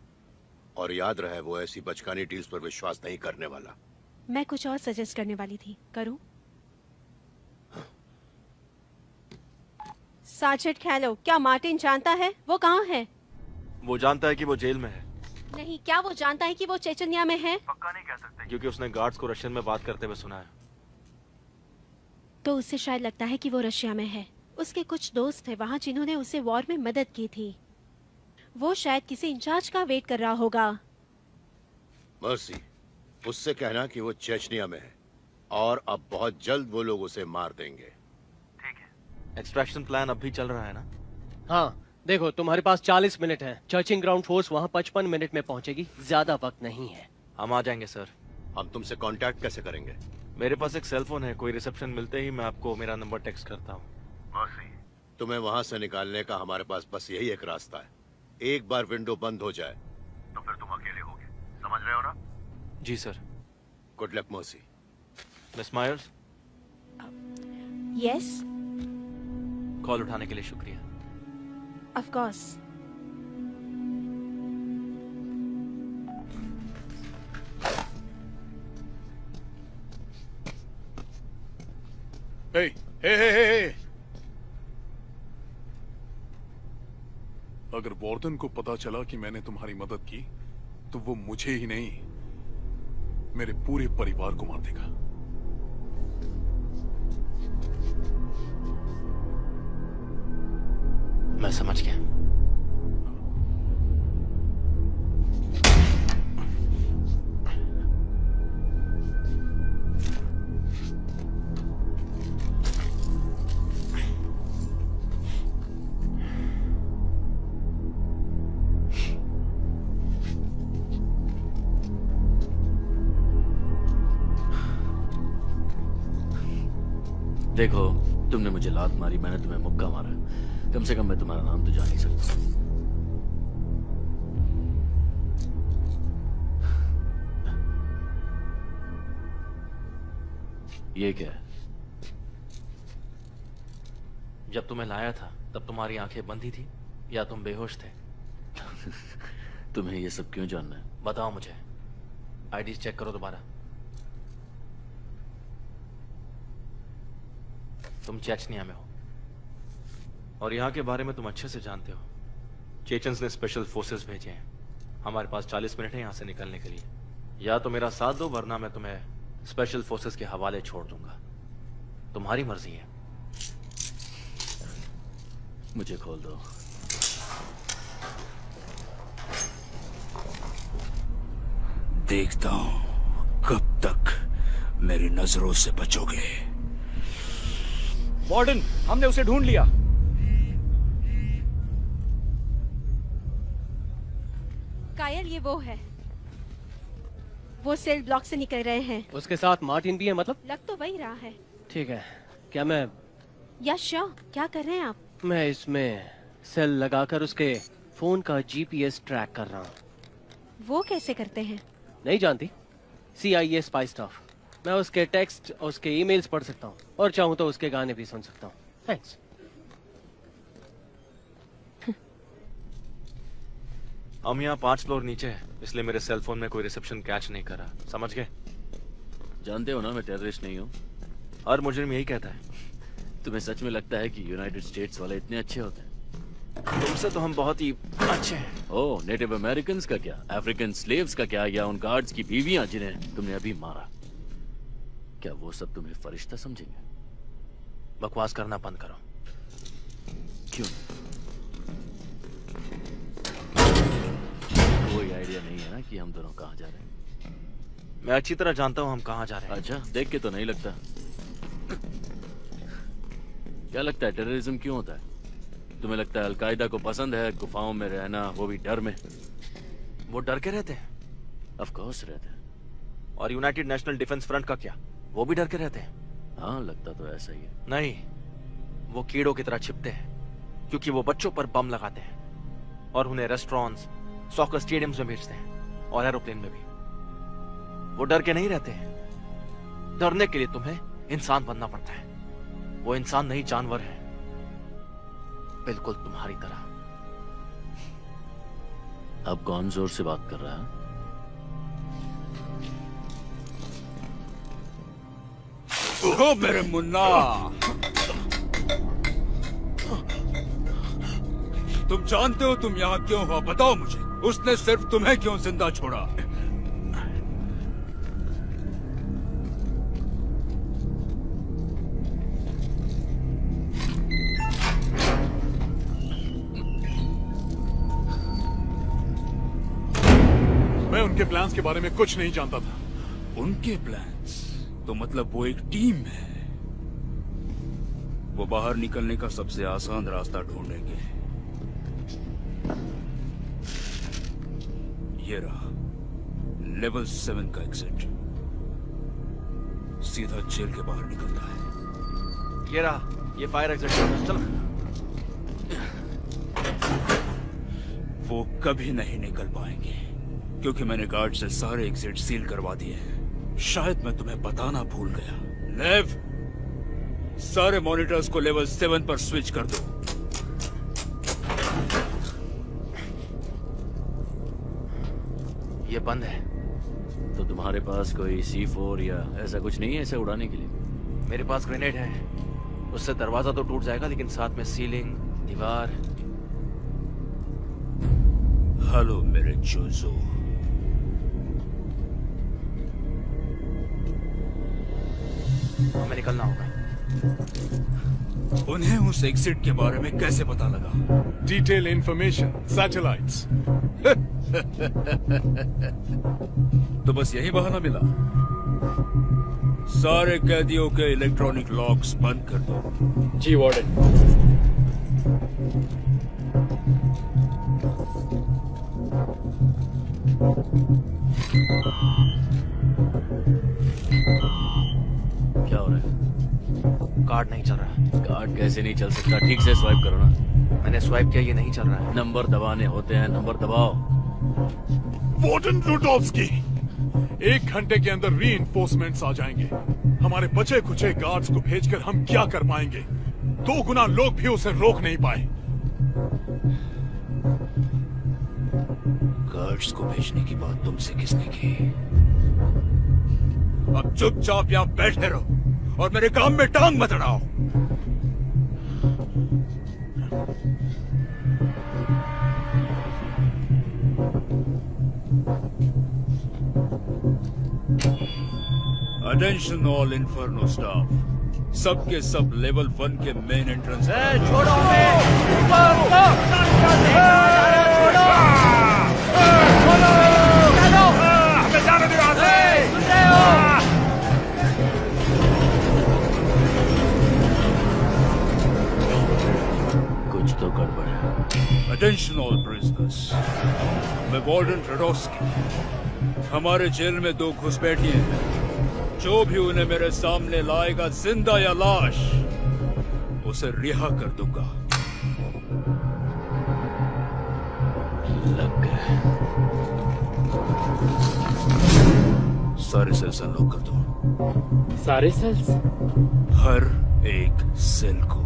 और याद रहे वो ऐसी बचकानी डील्स पर विश्वास नहीं करने वाला। मैं कुछ और सजेस्ट करने वाली थी, करूं? सार्जेंट कैलो, क्या मार्टिन जानता है वो कहाँ है? वो जानता है कि वो जेल में है। नहीं, क्या वो जानता है कि वो चेचन्या में है? पक्का नहीं कह सकते, क्योंकि उसने गार्ड्स को रशियन में बात करते हुए सुना है। तो उससे शायद लगता है कि वो रशिया में है। उसके कुछ दोस्त थे वहाँ जिन्होंने उसे वॉर में मदद की थी। वो शायद किसी इंचार्ज का वेट कर रहा होगा। मर्सी, उससे कहना कि वो चेचनिया में है और अब बहुत जल्द वो लोग उसे मार देंगे। ठीक है। एक्सट्रैक्शन प्लान अब भी चल रहा है ना? हाँ, देखो तुम्हारे पास 40 मिनट है। चर्चिंग ग्राउंड फोर्स वहाँ 55 मिनट में पहुँचेगी। ज्यादा वक्त नहीं है। हम आ जाएंगे सर। हम तुमसे कांटेक्ट कैसे करेंगे? मेरे पास एक सेल फोन है, कोई रिसेप्शन मिलते ही मैं आपको मेरा नंबर टेक्स्ट करता हूँ। मर्सी, तुम्हें वहाँ से निकालने का हमारे पास बस यही एक रास्ता है। एक बार विंडो बंद हो जाए तो फिर तुम अकेले होगे, समझ रहे हो ना? जी sir. Good luck Mercy. Miss Myers. Yes. Call उठाने के लिए शुक्रिया। Of course. Hey, hey. अगर वॉर्डन को पता चला कि मैंने तुम्हारी मदद की तो वो मुझे ही नहीं, मेरे पूरे परिवार को मार देगा। मैं समझ गया। देखो, तुमने मुझे लात मारी, मैंने तुम्हें मुक्का मारा। कम से कम मैं तुम्हारा नाम तो जान ही सकता हूँ। ये क्या है? जब तुम्हें लाया था तब तुम्हारी आंखें बंद ही थी या तुम बेहोश थे? तुम्हें ये सब क्यों जानना है? बताओ मुझे। आईडीज चेक करो दोबारा। तुम चेचनिया में हो और यहाँ के बारे में तुम अच्छे से जानते हो। चेचन्स ने स्पेशल फोर्सेस भेजे हैं। हमारे पास 40 मिनट है यहाँ से निकलने के लिए। या तो मेरा साथ दो, वरना मैं तुम्हें स्पेशल फोर्सेस के हवाले छोड़ दूंगा। तुम्हारी मर्जी है। मुझे खोल दो। देखता हूं कब तक मेरी नजरों से बचोगे। वार्डन, हमने उसे ढूंढ लिया। कायल, ये वो है। वो सेल ब्लॉक से निकल रहे हैं। उसके साथ मार्टिन भी है मतलब? लग तो वही रहा है। ठीक है, क्या मैं या श्योर, क्या कर रहे हैं आप? मैं इसमें सेल लगाकर उसके फोन का जीपीएस ट्रैक कर रहा हूँ। वो कैसे करते हैं? नहीं जानती? CIA spy staff. मैं उसके टेक्स्ट और उसके ईमेल्स पढ़ सकता हूँ और चाहूँ तो उसके गाने भी सुन सकता हूँ। थैंक्स। हम यहाँ 5 फ्लोर नीचे है, इसलिए मेरे सेल फोन में कोई रिसेप्शन कैच नहीं करा। समझ गए? जानते हो ना मैं टेररिस्ट नहीं हूँ। और मुजरिम यही कहता है। तुम्हें सच में लगता है कि यूनाइटेड स्टेट्स वाले इतने अच्छे होते हैं? तुमसे तो हम बहुत ही अच्छे हैं। ओह, नेटिव अमेरिकन का क्या, अफ्रीकन स्लेव्स का क्या, या उन गार्ड्स की बीवियां जिन्हें तुमने अभी मारा, क्या वो सब तुम्हें फरिश्ता समझेंगे? बकवास करना बंद करो। क्यों? कोई आइडिया नहीं है ना कि हम दोनों कहाँ जा रहे हैं? मैं अच्छी तरह जानता हूँ हम कहाँ जा रहे हैं। अच्छा, देख के तो नहीं लगता। क्या लगता है टेररिज्म क्यों होता है? तुम्हें लगता है अलकायदा को पसंद है गुफाओं में रहना, वो भी डर में? वो डर के रहते हैं? ऑफ कोर्स रहते हैं। और यूनाइटेड नेशनल डिफेंस फ्रंट का क्या, वो भी डर के रहते हैं? हाँ, लगता तो ऐसा ही है। नहीं, वो कीड़ों की तरह छिपते हैं, क्योंकि वो बच्चों पर बम लगाते हैं और उन्हें रेस्टोरेंट्स, सॉकर स्टेडियम्स में भेजते हैं और एरोप्लेन में भी। वो डर के नहीं रहते हैं। डरने के लिए तुम्हें इंसान बनना पड़ता है। वो इंसान नहीं, जानवर है, बिल्कुल तुम्हारी तरह। अब कौन जोर से बात कर रहा है? ओ मेरे मुन्ना, तुम जानते हो तुम यहाँ क्यों हो? बताओ मुझे। उसने सिर्फ तुम्हें क्यों जिंदा छोड़ा? मैं उनके प्लान्स के बारे में कुछ नहीं जानता था। उनके प्लान्स? तो मतलब वो एक टीम है। वो बाहर निकलने का सबसे आसान रास्ता ढूंढेंगे। ये रहा लेवल 7 का एग्जिट, सीधा जेल के बाहर निकलता है। ये रहा, ये फायर एग्जिट। चलो। वो कभी नहीं निकल पाएंगे क्योंकि मैंने गार्ड से सारे एग्जिट सील करवा दिए हैं। शायद मैं तुम्हें बताना भूल गया। लेव, सारे मॉनिटर्स को लेवल 7 पर स्विच कर दो। ये बंद है। तो तुम्हारे पास कोई C4 या ऐसा कुछ नहीं है इसे उड़ाने के लिए? मेरे पास ग्रेनेड है, उससे दरवाजा तो टूट जाएगा, लेकिन साथ में सीलिंग, दीवार। हेलो मेरे जोजो। हमें निकलना होगा। उन्हें उस एग्जिट के बारे में कैसे पता लगा? Detail information, satellites. तो बस यही बहाना मिला? सारे कैदियों के इलेक्ट्रॉनिक लॉक्स बंद कर दो। जी वार्डन। क्या हो रहा है? कार्ड नहीं चल रहा। कार्ड कैसे नहीं चल सकता? ठीक से स्वाइप करो ना। मैंने स्वाइप किया, ये नहीं चल रहा है। नंबर दबाने होते हैं, नंबर दबाओ। वार्डन रुडोव्स्की, 1 घंटे के अंदर रीइंफोर्समेंट्स आ जाएंगे। हमारे बचे खुचे गार्ड्स को भेजकर हम क्या कर पाएंगे? 2 गुना लोग भी उसे रोक नहीं पाए। गार्ड्स को भेजने की बात तुमसे किसने की? अब चुपचाप यहाँ बैठे रहो और मेरे काम में टांग मत अड़ाओ। अटेंशन ऑल इन्फर्नो स्टाफ, सबके सब लेवल 1 के मेन एंट्रेंस। छोड़ो हमें! हमें जाने दो! कुछ तो गड़बड़ है। अटेंशन ऑल प्रिजनर्स, मैं वार्डन रुडोव्स्की। हमारे जेल में 2 घुसपैठिए हैं। जो भी उन्हें मेरे सामने लाएगा, जिंदा या लाश, उसे रिहा कर दूंगा। लग गए। सारे सेल्स अनलॉक कर दो। सारे सेल्स? हर एक सेल को।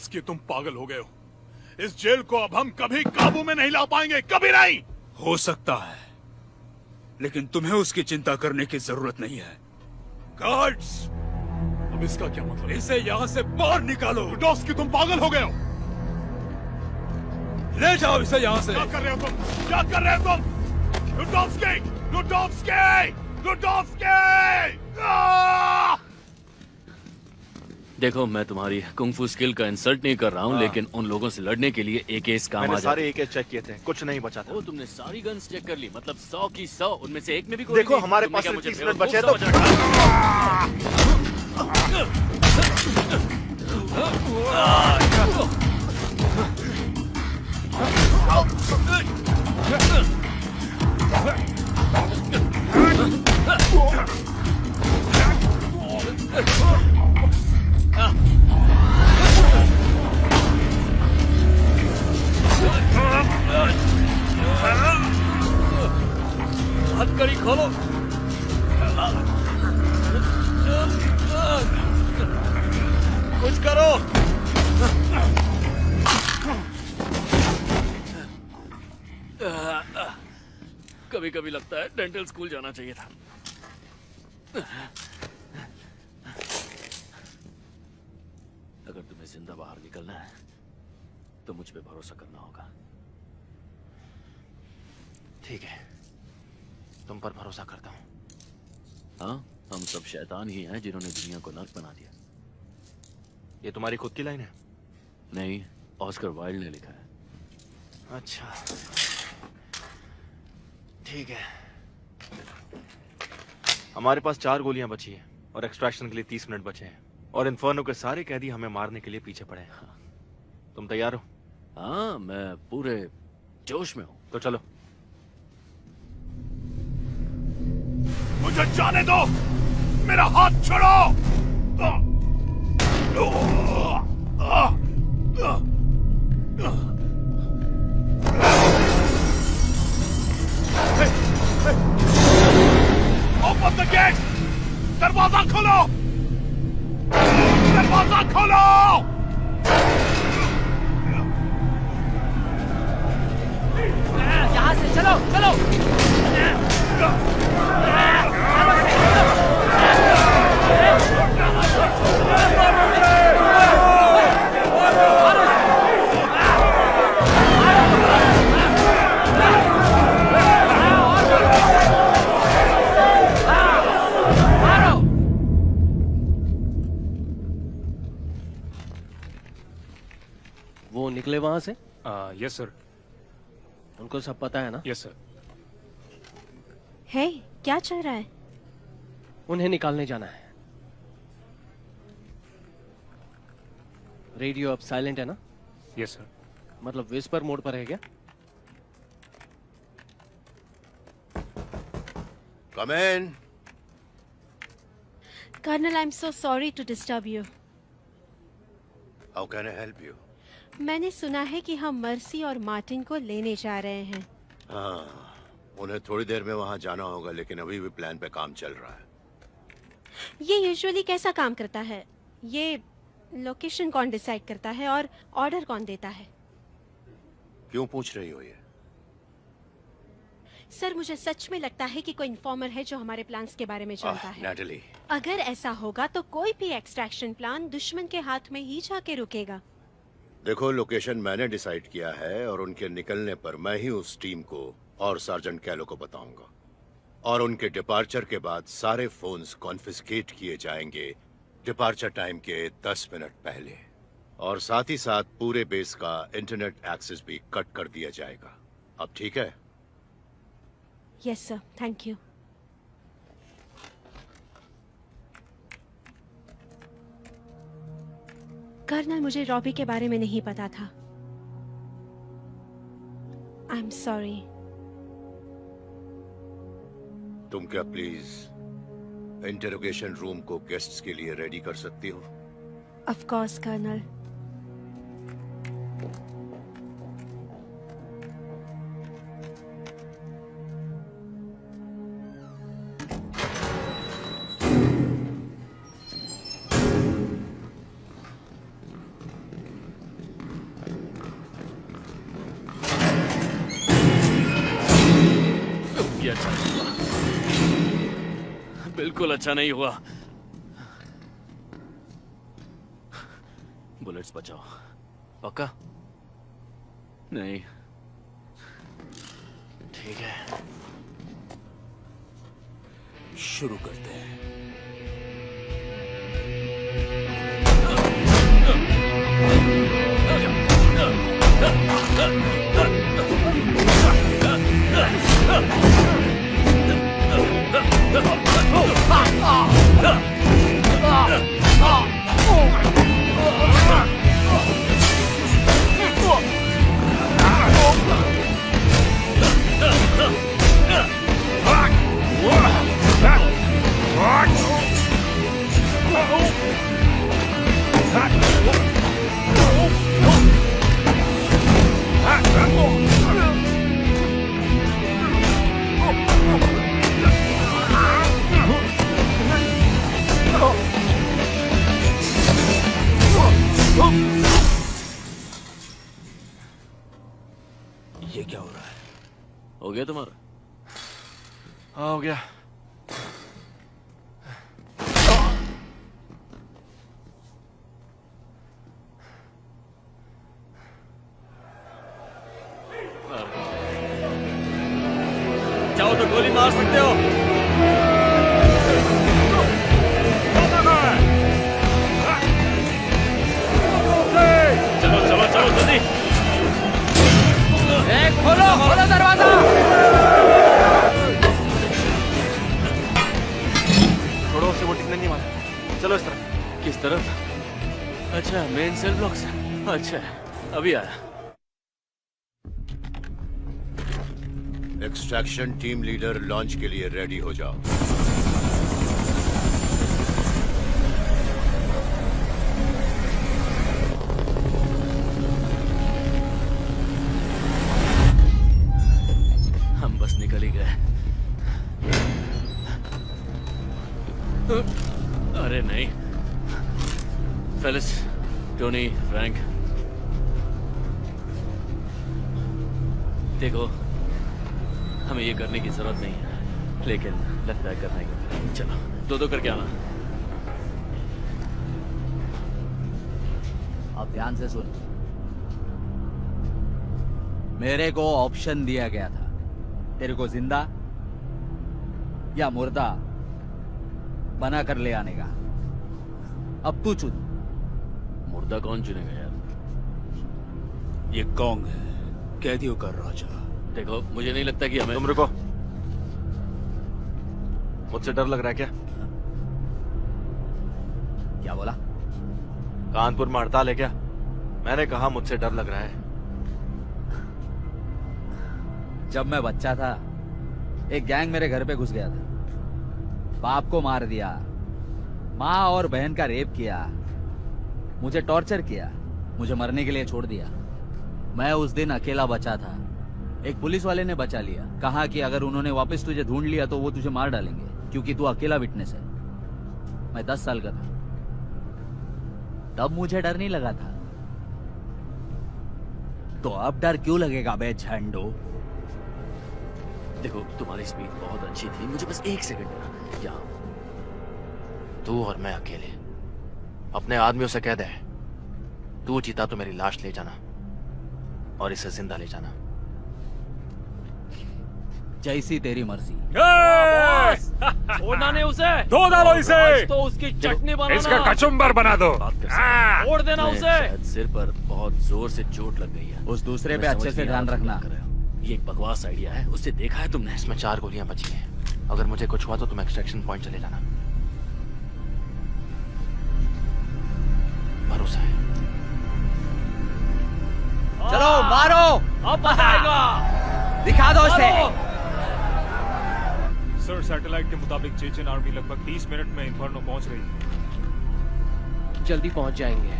कि तुम पागल हो गए हो। इस जेल को अब हम कभी काबू में नहीं ला पाएंगे, कभी नहीं। हो सकता है, लेकिन तुम्हें उसकी चिंता करने की जरूरत नहीं है। गार्ड्स, अब इसका क्या मतलब? इसे यहाँ से बाहर निकालो। रुडोव्स्की, तुम पागल हो गए हो। ले जाओ इसे यहाँ से। क्या कर रहे हो तुम? क्या कर रहे हो तुम? रुडोव्स्की! रुडोव्स्की! रुडोव्स्की! देखो, मैं तुम्हारी कुंग-फू स्किल का इंसल्ट नहीं कर रहा हूँ, लेकिन उन लोगों से लड़ने के लिए एक केस काम आ जाता है। सारे AK चेक किए थे, कुछ नहीं बचा था। ओ, तुमने सारी गन्स चेक कर ली? मतलब 100 की 100, उनमें से एक में भी कोई देखो, नहीं? हमारे पास 30 मिनट बचे तो हथकड़ी खोलो। कुछ करो। कभी कभी लगता है डेंटल स्कूल जाना चाहिए था। अगर तुम्हें जिंदा बाहर निकलना है तो मुझ पे भरोसा करना होगा। ठीक है, तुम पर भरोसा करता हूँ। हाँ, हम सब शैतान ही हैं जिन्होंने दुनिया को नर्क बना दिया। ये तुम्हारी खुद की लाइन है? नहीं, ऑस्कर वाइल्ड ने लिखा है। अच्छा, ठीक है। हमारे पास 4 गोलियां बची हैं और एक्सट्रैक्शन के लिए 30 मिनट बचे हैं, और इन्फर्नो के सारे कैदी हमें मारने के लिए पीछे पड़े हैं। तुम तैयार हो? हाँ, मैं पूरे जोश में हूँ। तो चलो। मुझे जाने दो, मेरा हाथ छोड़ो। ओपन द गेट, दरवाजा खोलो। दरवाजा खोलो! यहाँ से चलो चलो। वो निकले वहां से? Yes sir. उनको सब पता है ना? Yes sir. है क्या चल रहा है? उन्हें निकालने जाना है। रेडियो अब साइलेंट है ना? Yes sir. मतलब विस्पर मोड पर है क्या? Come in. Colonel, I am so sorry to disturb you. How can I help you? मैंने सुना है कि हम मर्सी और मार्टिन को लेने जा रहे हैं। हाँ, उन्हें थोड़ी देर में वहां जाना होगा, लेकिन अभी भी प्लान पे काम चल रहा है। ये यूजुअली कैसा काम करता है? ये लोकेशन कौन डिसाइड करता है और ऑर्डर कौन देता है? क्यों पूछ रही हो ये? सर, मुझे सच में लगता है कि कोई इन्फॉर्मर है जो हमारे प्लान्स के बारे में जानता है। नैटली, अगर ऐसा होगा तो कोई भी एक्सट्रैक्शन प्लान दुश्मन के हाथ में ही जाके रुकेगा। देखो, लोकेशन मैंने डिसाइड किया है और उनके निकलने पर मैं ही उस टीम को और सार्जेंट कैलो को बताऊंगा। और उनके डिपार्चर के बाद सारे फोन्स कॉन्फिस्केट किए जाएंगे डिपार्चर टाइम के 10 मिनट पहले। और साथ ही साथ पूरे बेस का इंटरनेट एक्सेस भी कट कर दिया जाएगा। अब ठीक है? Yes sir, thank you. Colonel, मुझे रॉबी के बारे में नहीं पता था। I am sorry. तुम क्या प्लीज इंटरोगेशन रूम को गेस्ट्स के लिए रेडी कर सकती हो? Of course colonel. बिल्कुल अच्छा नहीं हुआ। बुलेट्स बचाओ। पक्का? नहीं। ठीक है, शुरू करते हैं। ये क्या हो रहा है? हो गया तुम्हारा? हाँ, हो गया। चाहो तो गोली मार सकते हो। चलो चलो चलो जल्दी। खोलो खोलो दरवाजा। छोड़ो उसे, वो टिकने नहीं मारा। चलो इस तरफ। किस तरफ? अच्छा, मेन सेल ब्लॉक से। अच्छा, अभी आया। एक्सट्रैक्शन टीम लीडर लॉन्च के लिए रेडी हो जाओ। हम बस निकल ही गए। अरे नहीं, फेलिस, टोनी, फ्रैंक, देखो हमें ये करने की जरूरत नहीं है, लेकिन लगता है करना ही। चलो दो दो करके आना। अब ध्यान से सुन, मेरे को ऑप्शन दिया गया था, तेरे को जिंदा या मुर्दा बना कर ले आने का। अब तू चुन। मुर्दा कौन चुनेगा यार? ये कौन है? कैदियों का राजा। देखो मुझे नहीं लगता कि हमें। तुम रुको, मुझसे डर लग रहा है क्या? क्या बोला? कानपुर में हड़ताल है क्या? मैंने कहा मुझसे डर लग रहा है। जब मैं बच्चा था एक गैंग मेरे घर पे घुस गया था, बाप को मार दिया, माँ और बहन का रेप किया, मुझे टॉर्चर किया, मुझे मरने के लिए छोड़ दिया। मैं उस दिन अकेला बचा था, एक पुलिस वाले ने बचा लिया, कहा कि अगर उन्होंने वापस तुझे ढूंढ लिया तो वो तुझे मार डालेंगे क्योंकि तू अकेला विटनेस है। मैं 10 साल का था, तब मुझे डर नहीं लगा था, तो अब डर क्यों लगेगा बे झंडो? देखो तुम्हारी स्पीड बहुत अच्छी थी, मुझे बस 1 सेकंड देना। यहाँ तू और मैं अकेले, अपने आदमियों से कह दे तू जीता तो मेरी लाश ले जाना और इसे जिंदा ले जाना। जैसी तेरी मर्जी। छोड़ना नहीं उसे, धो डालो इसे। आज तो उसकी चटनी बनाना, इसका कचुम्बर बना दो। छोड़ देना उसे। शायद सिर पर बहुत जोर से चोट लग गई है। उस दूसरे पे अच्छे से ध्यान रखना। ये एक बकवास आइडिया है, उससे देखा है तुमने? इसमें 4 गोलियां बची हैं। अगर मुझे कुछ हुआ तो तुम एक्सट्रैक्शन पॉइंट चले जाना। भरोसा है। चलो मारो, अब मजा आएगा। दिखा दो इसे। सर सैटेलाइट के मुताबिक चेचन आर्मी लगभग 30 मिनट में इन्फर्नो पहुंच रही है। जल्दी पहुंच जाएंगे।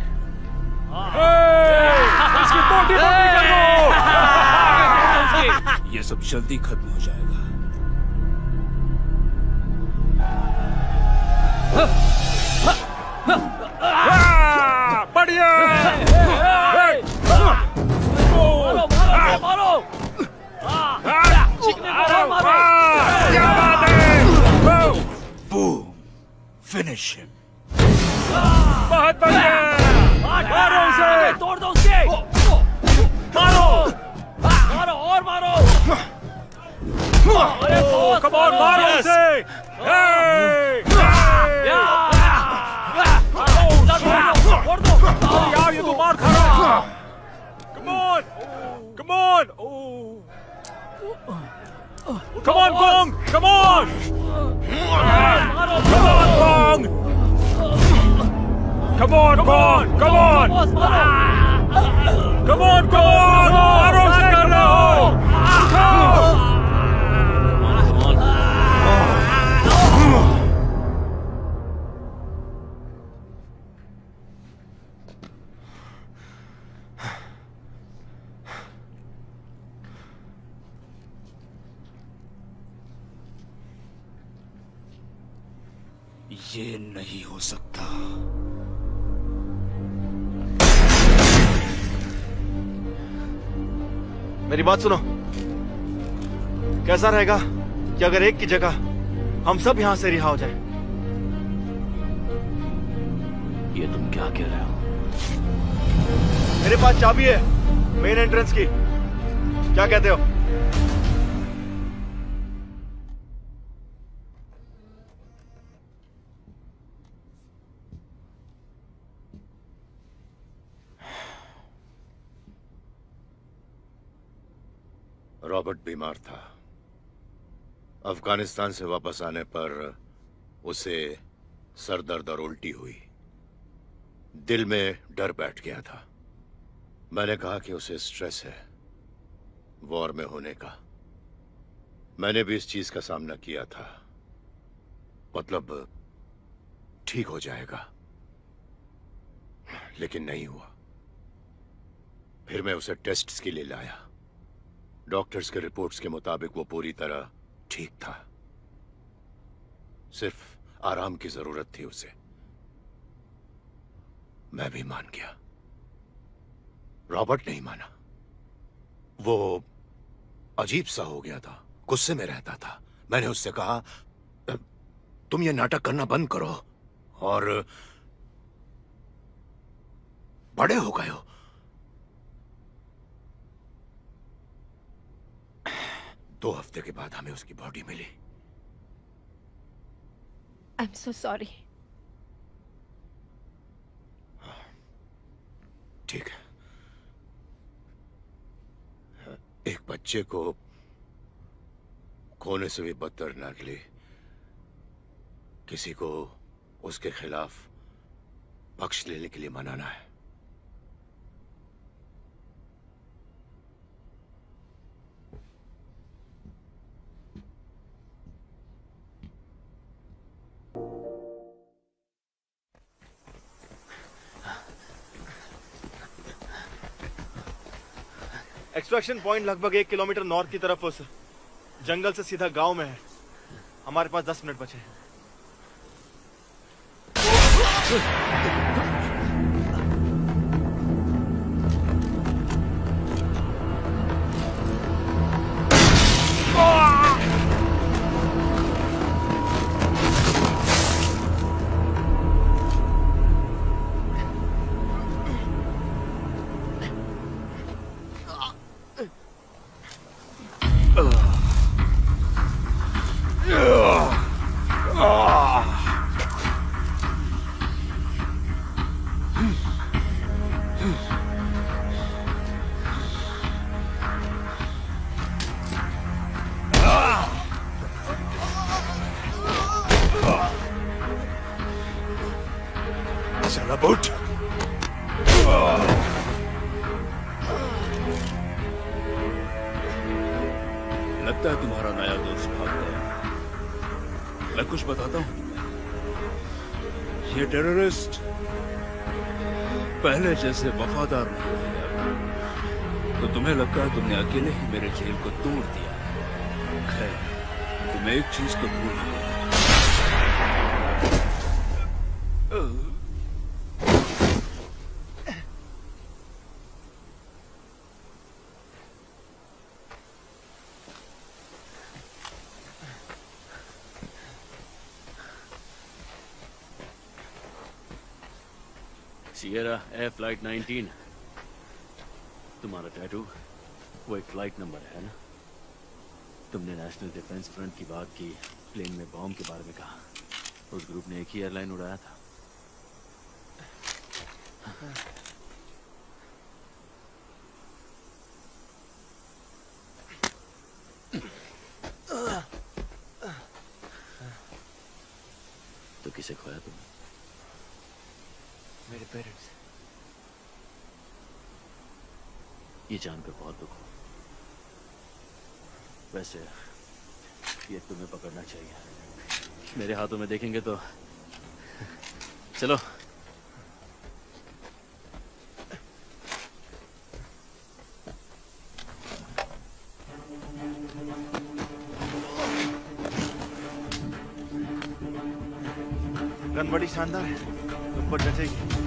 इसकी बोटी बोटी कर दो। ये सब जल्दी खत्म हो जाएगा। बढ़िया। मारो मारो मारो, चिकने को मारो। क्या बात है? Boom, finish him. बहुत बढ़िया। मारो उसे, तोड़ दो उसके। मारो मारो और मारो। अरे कम ऑन, मारो उसे। तोड़ दो यार ये तो मार खा रहा है। Come on, come on, come on gong, come on, come on gong, come on gong, come on, come on gong, मारो उसे, कर रहे हो। ये नहीं हो सकता। मेरी बात सुनो, कैसा रहेगा कि अगर एक की जगह हम सब यहां से रिहा हो जाए? ये तुम क्या कह रहे हो? मेरे पास चाबी है मेन एंट्रेंस की, क्या कहते हो? रॉबर्ट बीमार था। अफगानिस्तान से वापस आने पर उसे सर दर्द और उल्टी हुई। दिल में डर बैठ गया था। मैंने कहा कि उसे स्ट्रेस है वॉर में होने का। मैंने भी इस चीज का सामना किया था, मतलब ठीक हो जाएगा, लेकिन नहीं हुआ। फिर मैं उसे टेस्ट्स के लिए लाया। डॉक्टर्स के रिपोर्ट्स के मुताबिक वो पूरी तरह ठीक था, सिर्फ आराम की जरूरत थी उसे। मैं भी मान गया। रॉबर्ट नहीं माना। वो अजीब सा हो गया था, गुस्से में रहता था। मैंने उससे कहा तुम ये नाटक करना बंद करो और बड़े हो गए हो। 2 हफ्ते के बाद हमें उसकी बॉडी मिली। I am so sorry. ठीक है। एक बच्चे को खोने से भी बदतर नर्ली किसी को उसके खिलाफ पक्ष लेने के लिए मनाना है। एक्सट्रैक्शन पॉइंट लगभग 1 किलोमीटर नॉर्थ की तरफ उस जंगल से सीधा गांव में है। हमारे पास 10 मिनट बचे हैं। लगता है तुम्हारा नया दोस्त भाग गया। मैं कुछ बताता हूँ तुम्हें। ये टेररिस्ट पहले जैसे वफादार नहीं है। तो तुम्हें लगता है तुमने अकेले ही मेरे जेल को तोड़ दिया। खैर, तुम एक चीज तो भूल गए। Sierra air flight 19। तुम्हारा टैटू वो एक फ्लाइट नंबर है ना? तुमने नेशनल डिफेंस फ्रंट की बात की, प्लेन में बॉम्ब के बारे में कहा। उस ग्रुप ने एक ही एयरलाइन उड़ाया था। तो किसे खोया तुमने? मेरे पेरेंट्स। ये जानकर बहुत दुख हो। वैसे ये तुम्हें पकड़ना चाहिए। मेरे हाथों में देखेंगे तो चलो। गन बड़ी शानदार है, तुम पर जचेगी।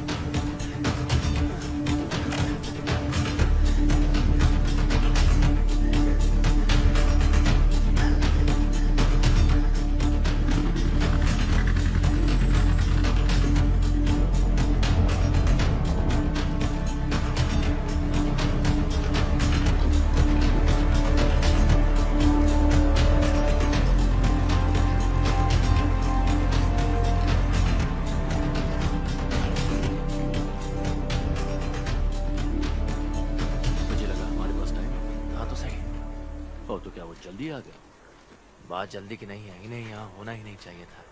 जल्दी आ गया। बात जल्दी की नहीं है, इन्हें यहाँ होना ही नहीं चाहिए था।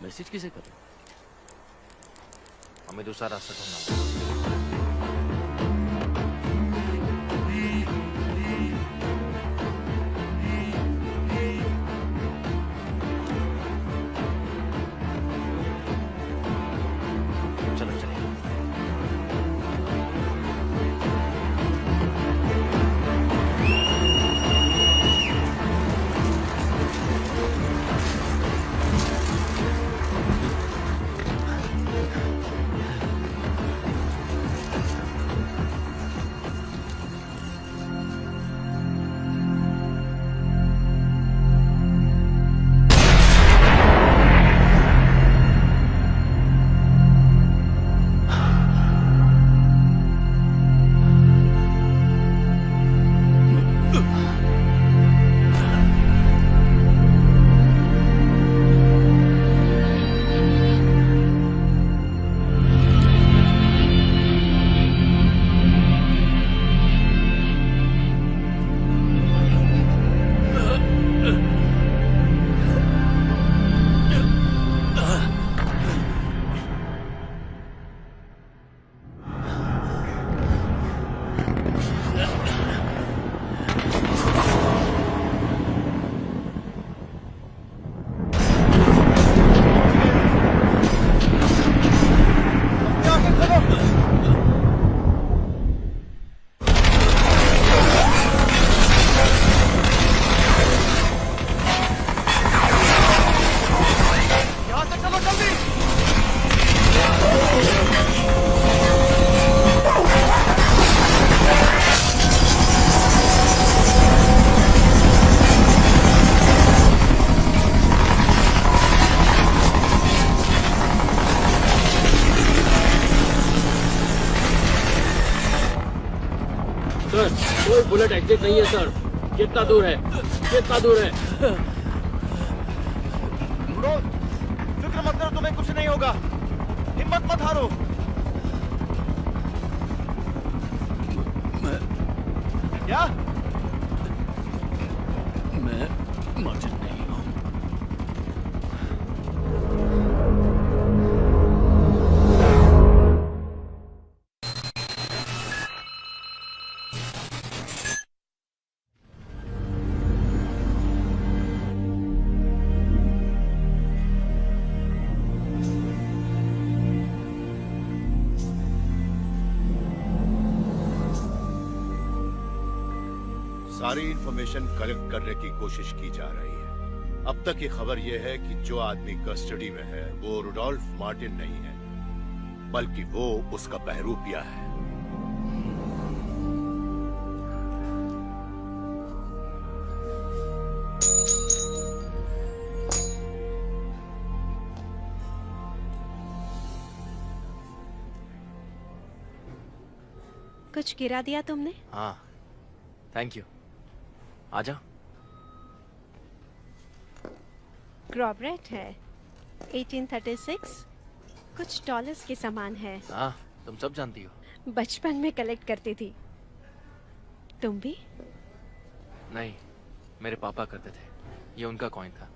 मैसेज किसे करूं? हमें दूसरा रास्ता ढूंढना। बुलेट एग्जिट नहीं है सर। कितना दूर है? कितना दूर है? फिक्र मत करो, तुम्हें कुछ नहीं होगा। हिम्मत मत हारो। क्या? मैं मार्टिन नहीं हूं। सारी इंफॉर्मेशन कलेक्ट करने की कोशिश की जा रही है। अब तक की खबर यह है कि जो आदमी कस्टडी में है वो रुडोल्फ मार्टिन नहीं है, बल्कि वो उसका बहरूपिया है। कुछ गिरा दिया तुमने? हाँ, थैंक यू। आजा। ग्रॉबरेट है 1836, कुछ डॉलर्स के समान है। हाँ, तुम सब जानती हो। बचपन में कलेक्ट करती थी। तुम भी? नहीं, मेरे पापा करते थे। ये उनका कॉइन था।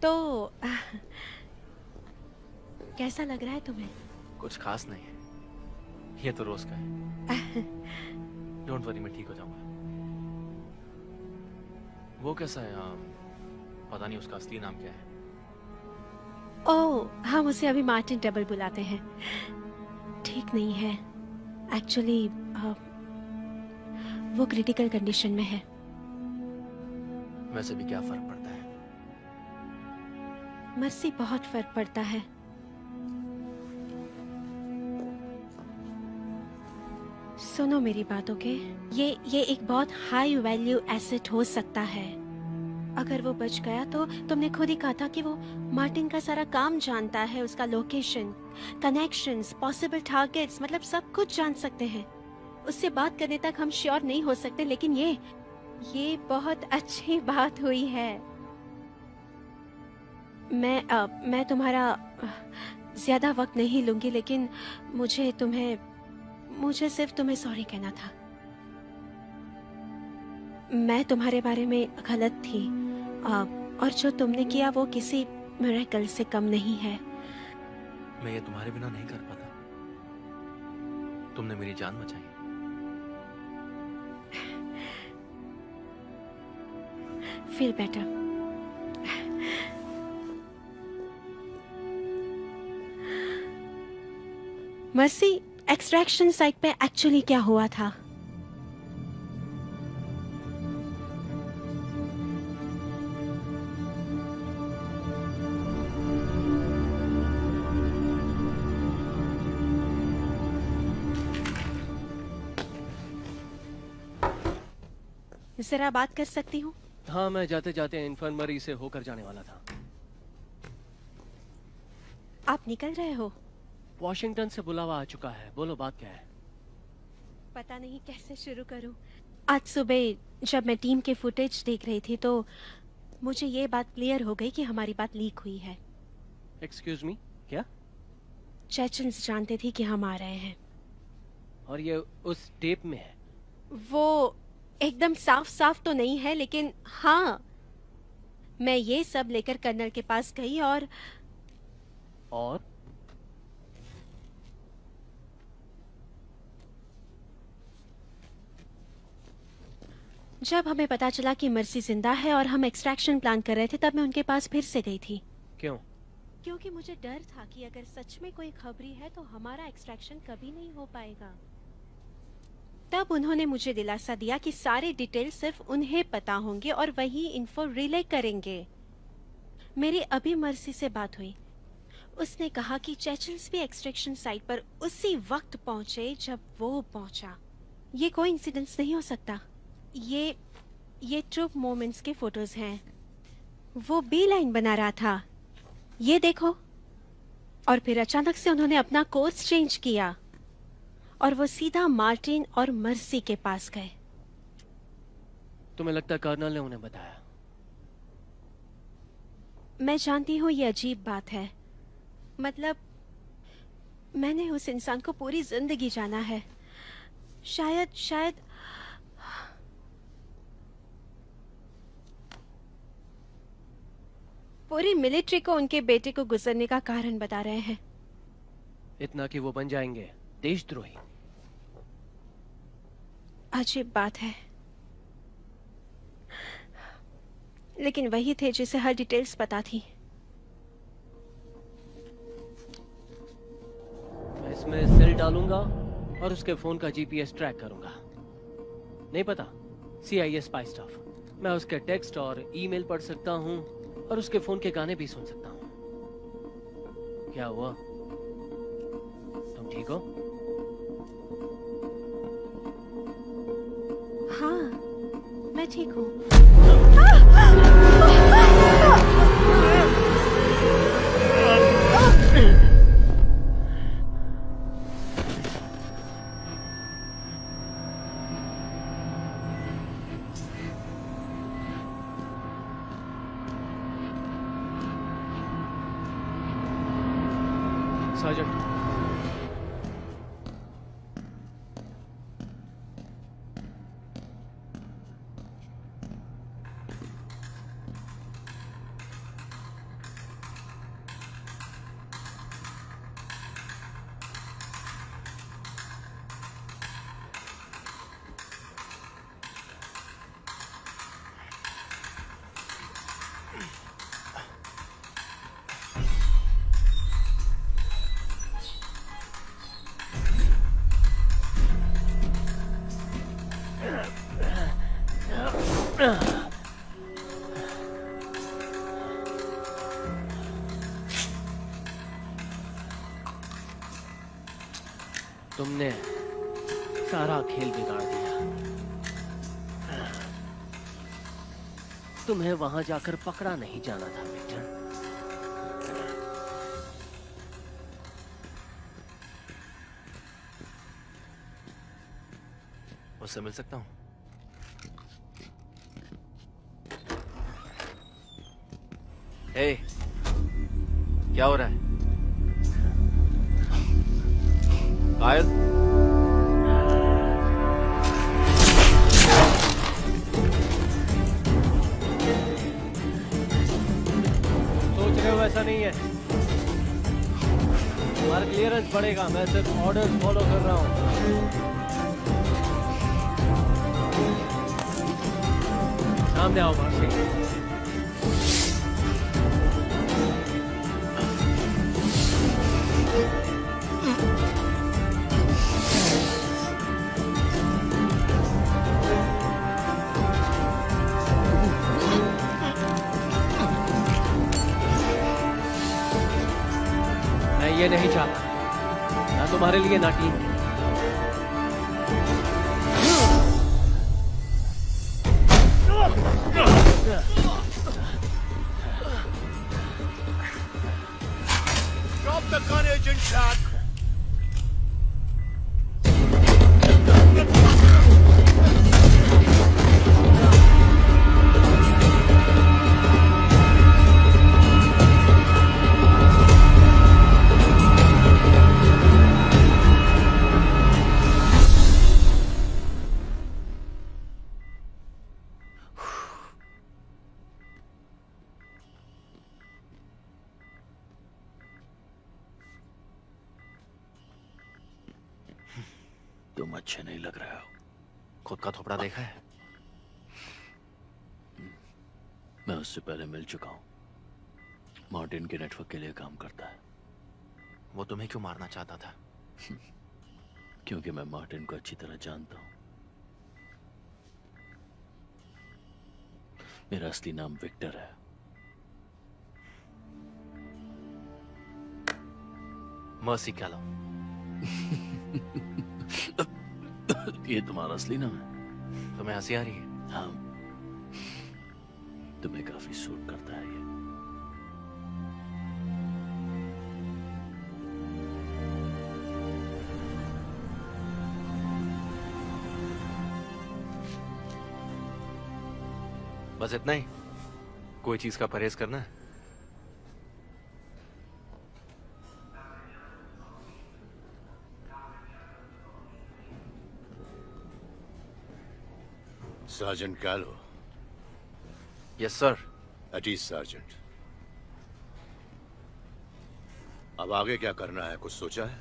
तो कैसा लग रहा है तुम्हें? कुछ खास नहीं है, ये तो रोज का है। डोंट वरी, मैं ठीक हो जाऊंगा। वो कैसा है? पता नहीं उसका असली नाम क्या है। ओह, हम उसे अभी मार्टिन डबल बुलाते हैं। ठीक नहीं है एक्चुअली, वो क्रिटिकल कंडीशन में है। वैसे भी क्या फर्क पड़ता है? मर्सी, बहुत फर्क पड़ता है। सुनो मेरी बात, ओके? ये एक बहुत हाई वैल्यू एसेट हो सकता है। अगर वो बच गया तो तुमने खुद ही कहा था कि वो मार्टिन का सारा काम जानता है, उसका लोकेशन, कनेक्शंस, पॉसिबल टारगेट्स, मतलब सब कुछ जान सकते हैं। उससे बात करने तक हम श्योर नहीं हो सकते, लेकिन ये बहुत अच्छी बात हुई है। मैं तुम्हारा ज्यादा वक्त नहीं लूंगी, लेकिन मुझे सिर्फ तुम्हें सॉरी कहना था। मैं तुम्हारे बारे में गलत थी, और जो तुमने किया वो किसी मिरेकल से कम नहीं है। मैं ये तुम्हारे बिना नहीं कर पाता। तुमने मेरी जान बचाई। Feel better. Mercy, extraction site पे एक्चुअली क्या हुआ था? जरा बात कर सकती हूँ? हाँ, मैं जाते जाते इन्फर्मरी से होकर जाने वाला था। आप निकल रहे हो? वॉशिंगटन से बुलावा आ चुका है। बोलो, बात क्या है? पता नहीं कैसे शुरू करूं। आज सुबह जब मैं टीम के फुटेज देख रही थी तो मुझे ये बात क्लियर हो गई कि हमारी बात लीक हुई है। एक्सक्यूज मी, क्या? चेचन्स जानते थे कि हम आ रहे हैं। और ये उस टेप में है? वो एकदम साफ साफ तो नहीं है, लेकिन हाँ, मैं ये सब लेकर कर्नल के पास गई और जब हमें पता चला कि मर्सी जिंदा है और हम एक्सट्रैक्शन प्लान कर रहे थे, तब मैं उनके पास फिर से गई थी। क्यों? क्योंकि मुझे डर था कि अगर सच में कोई खबरी है तो हमारा एक्सट्रैक्शन कभी नहीं हो पाएगा। तब उन्होंने मुझे दिलासा दिया कि सारे डिटेल सिर्फ उन्हें पता होंगे और वही इन्फो रिले करेंगे। मेरी अभी मर्सी से बात हुई। उसने कहा कि चेचन्स भी एक्सट्रैक्शन साइट पर उसी वक्त पहुंचे जब वो पहुंचा। ये कोई इंसिडेंस नहीं हो सकता। ये ट्रूप मोमेंट्स के फोटोज हैं। वो बी लाइन बना रहा था, ये देखो। और फिर अचानक से उन्होंने अपना कोर्स चेंज किया और वो सीधा मार्टिन और मर्सी के पास गए। तुम्हें लगता है कर्नल ने उन्हें बताया? मैं जानती हूँ ये अजीब बात है, मतलब मैंने उस इंसान को पूरी जिंदगी जाना है। शायद पूरी मिलिट्री को उनके बेटे को गुजरने का कारण बता रहे हैं। इतना कि वो बन जाएंगे देशद्रोही। अजीब बात है, लेकिन वही थे जिसे हर डिटेल्स पता थी। मैं इसमें सेल डालूंगा और उसके फोन का जीपीएस ट्रैक करूंगा। नहीं पता, CIA स्पाई स्टफ। मैं उसके टेक्स्ट और ईमेल पढ़ सकता हूं और उसके फोन के गाने भी सुन सकता हूं। क्या हुआ? तुम ठीक हो? हाँ, मैं ठीक हूँ। सार्जेंट, तुमने सारा खेल बिगाड़ दिया। तुम्हें वहां जाकर पकड़ा नहीं जाना था विक्टर। उससे मिल सकता हूं? हे, क्या हो रहा है? कायल? सोच रहे हो ऐसा नहीं है। हमारा क्लियरेंस बढ़ेगा, मैं सिर्फ ऑर्डर्स फॉलो कर रहा हूं। सामने आओ मार्सी। मैं ये नहीं चाहता, ना तुम्हारे लिए ना टीम के लिए। Drop the gun, Agent Jack! तुम अच्छे नहीं लग रहे हो। खुद का थोपड़ा देखा है? मैं उससे पहले मिल चुका हूं। मार्टिन के नेटवर्क के लिए काम करता है। वो तुम्हें क्यों मारना चाहता था? क्योंकि मैं मार्टिन को अच्छी तरह जानता हूं। मेरा असली नाम विक्टर है। मर्सी कैलो। ये तुम्हारा असली नाम है? तुम्हें हंसी आ रही है? हाँ, तुम्हें काफी सूट करता है ये। बस इतना ही? कोई चीज का परहेज करना है? Sergeant Kello. Yes sir. At ease sergeant. अब आगे क्या करना है, कुछ सोचा है?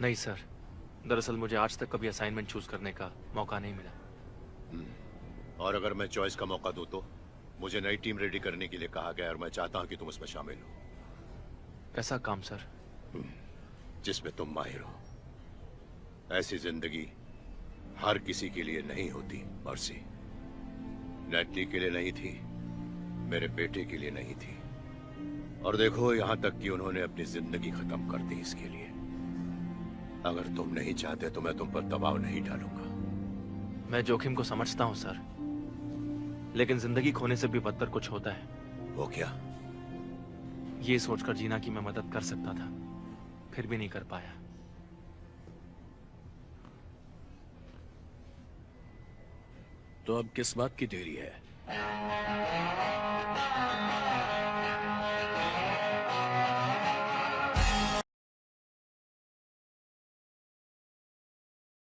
नहीं सर, दरअसल मुझे आज तक कभी असाइनमेंट चूज करने का मौका नहीं मिला। और अगर मैं चॉइस का मौका दूं तो? मुझे नई टीम रेडी करने के लिए कहा गया और मैं चाहता हूं कि तुम उसमें शामिल हो। कैसा काम सर? जिसमें तुम माहिर हो। ऐसी जिंदगी हर किसी के लिए नहीं होती मर्सी। नेटली के लिए नहीं थी, मेरे बेटे के लिए नहीं थी, और देखो यहां तक कि उन्होंने अपनी जिंदगी खत्म कर दी इसके लिए। अगर तुम नहीं चाहते तो मैं तुम पर दबाव नहीं डालूंगा। मैं जोखिम को समझता हूं सर, लेकिन जिंदगी खोने से भी बदतर कुछ होता है। वो क्या? ये सोचकर जीना कि मैं मदद कर सकता था, फिर भी नहीं कर पाया। तो अब किस बात की देरी है?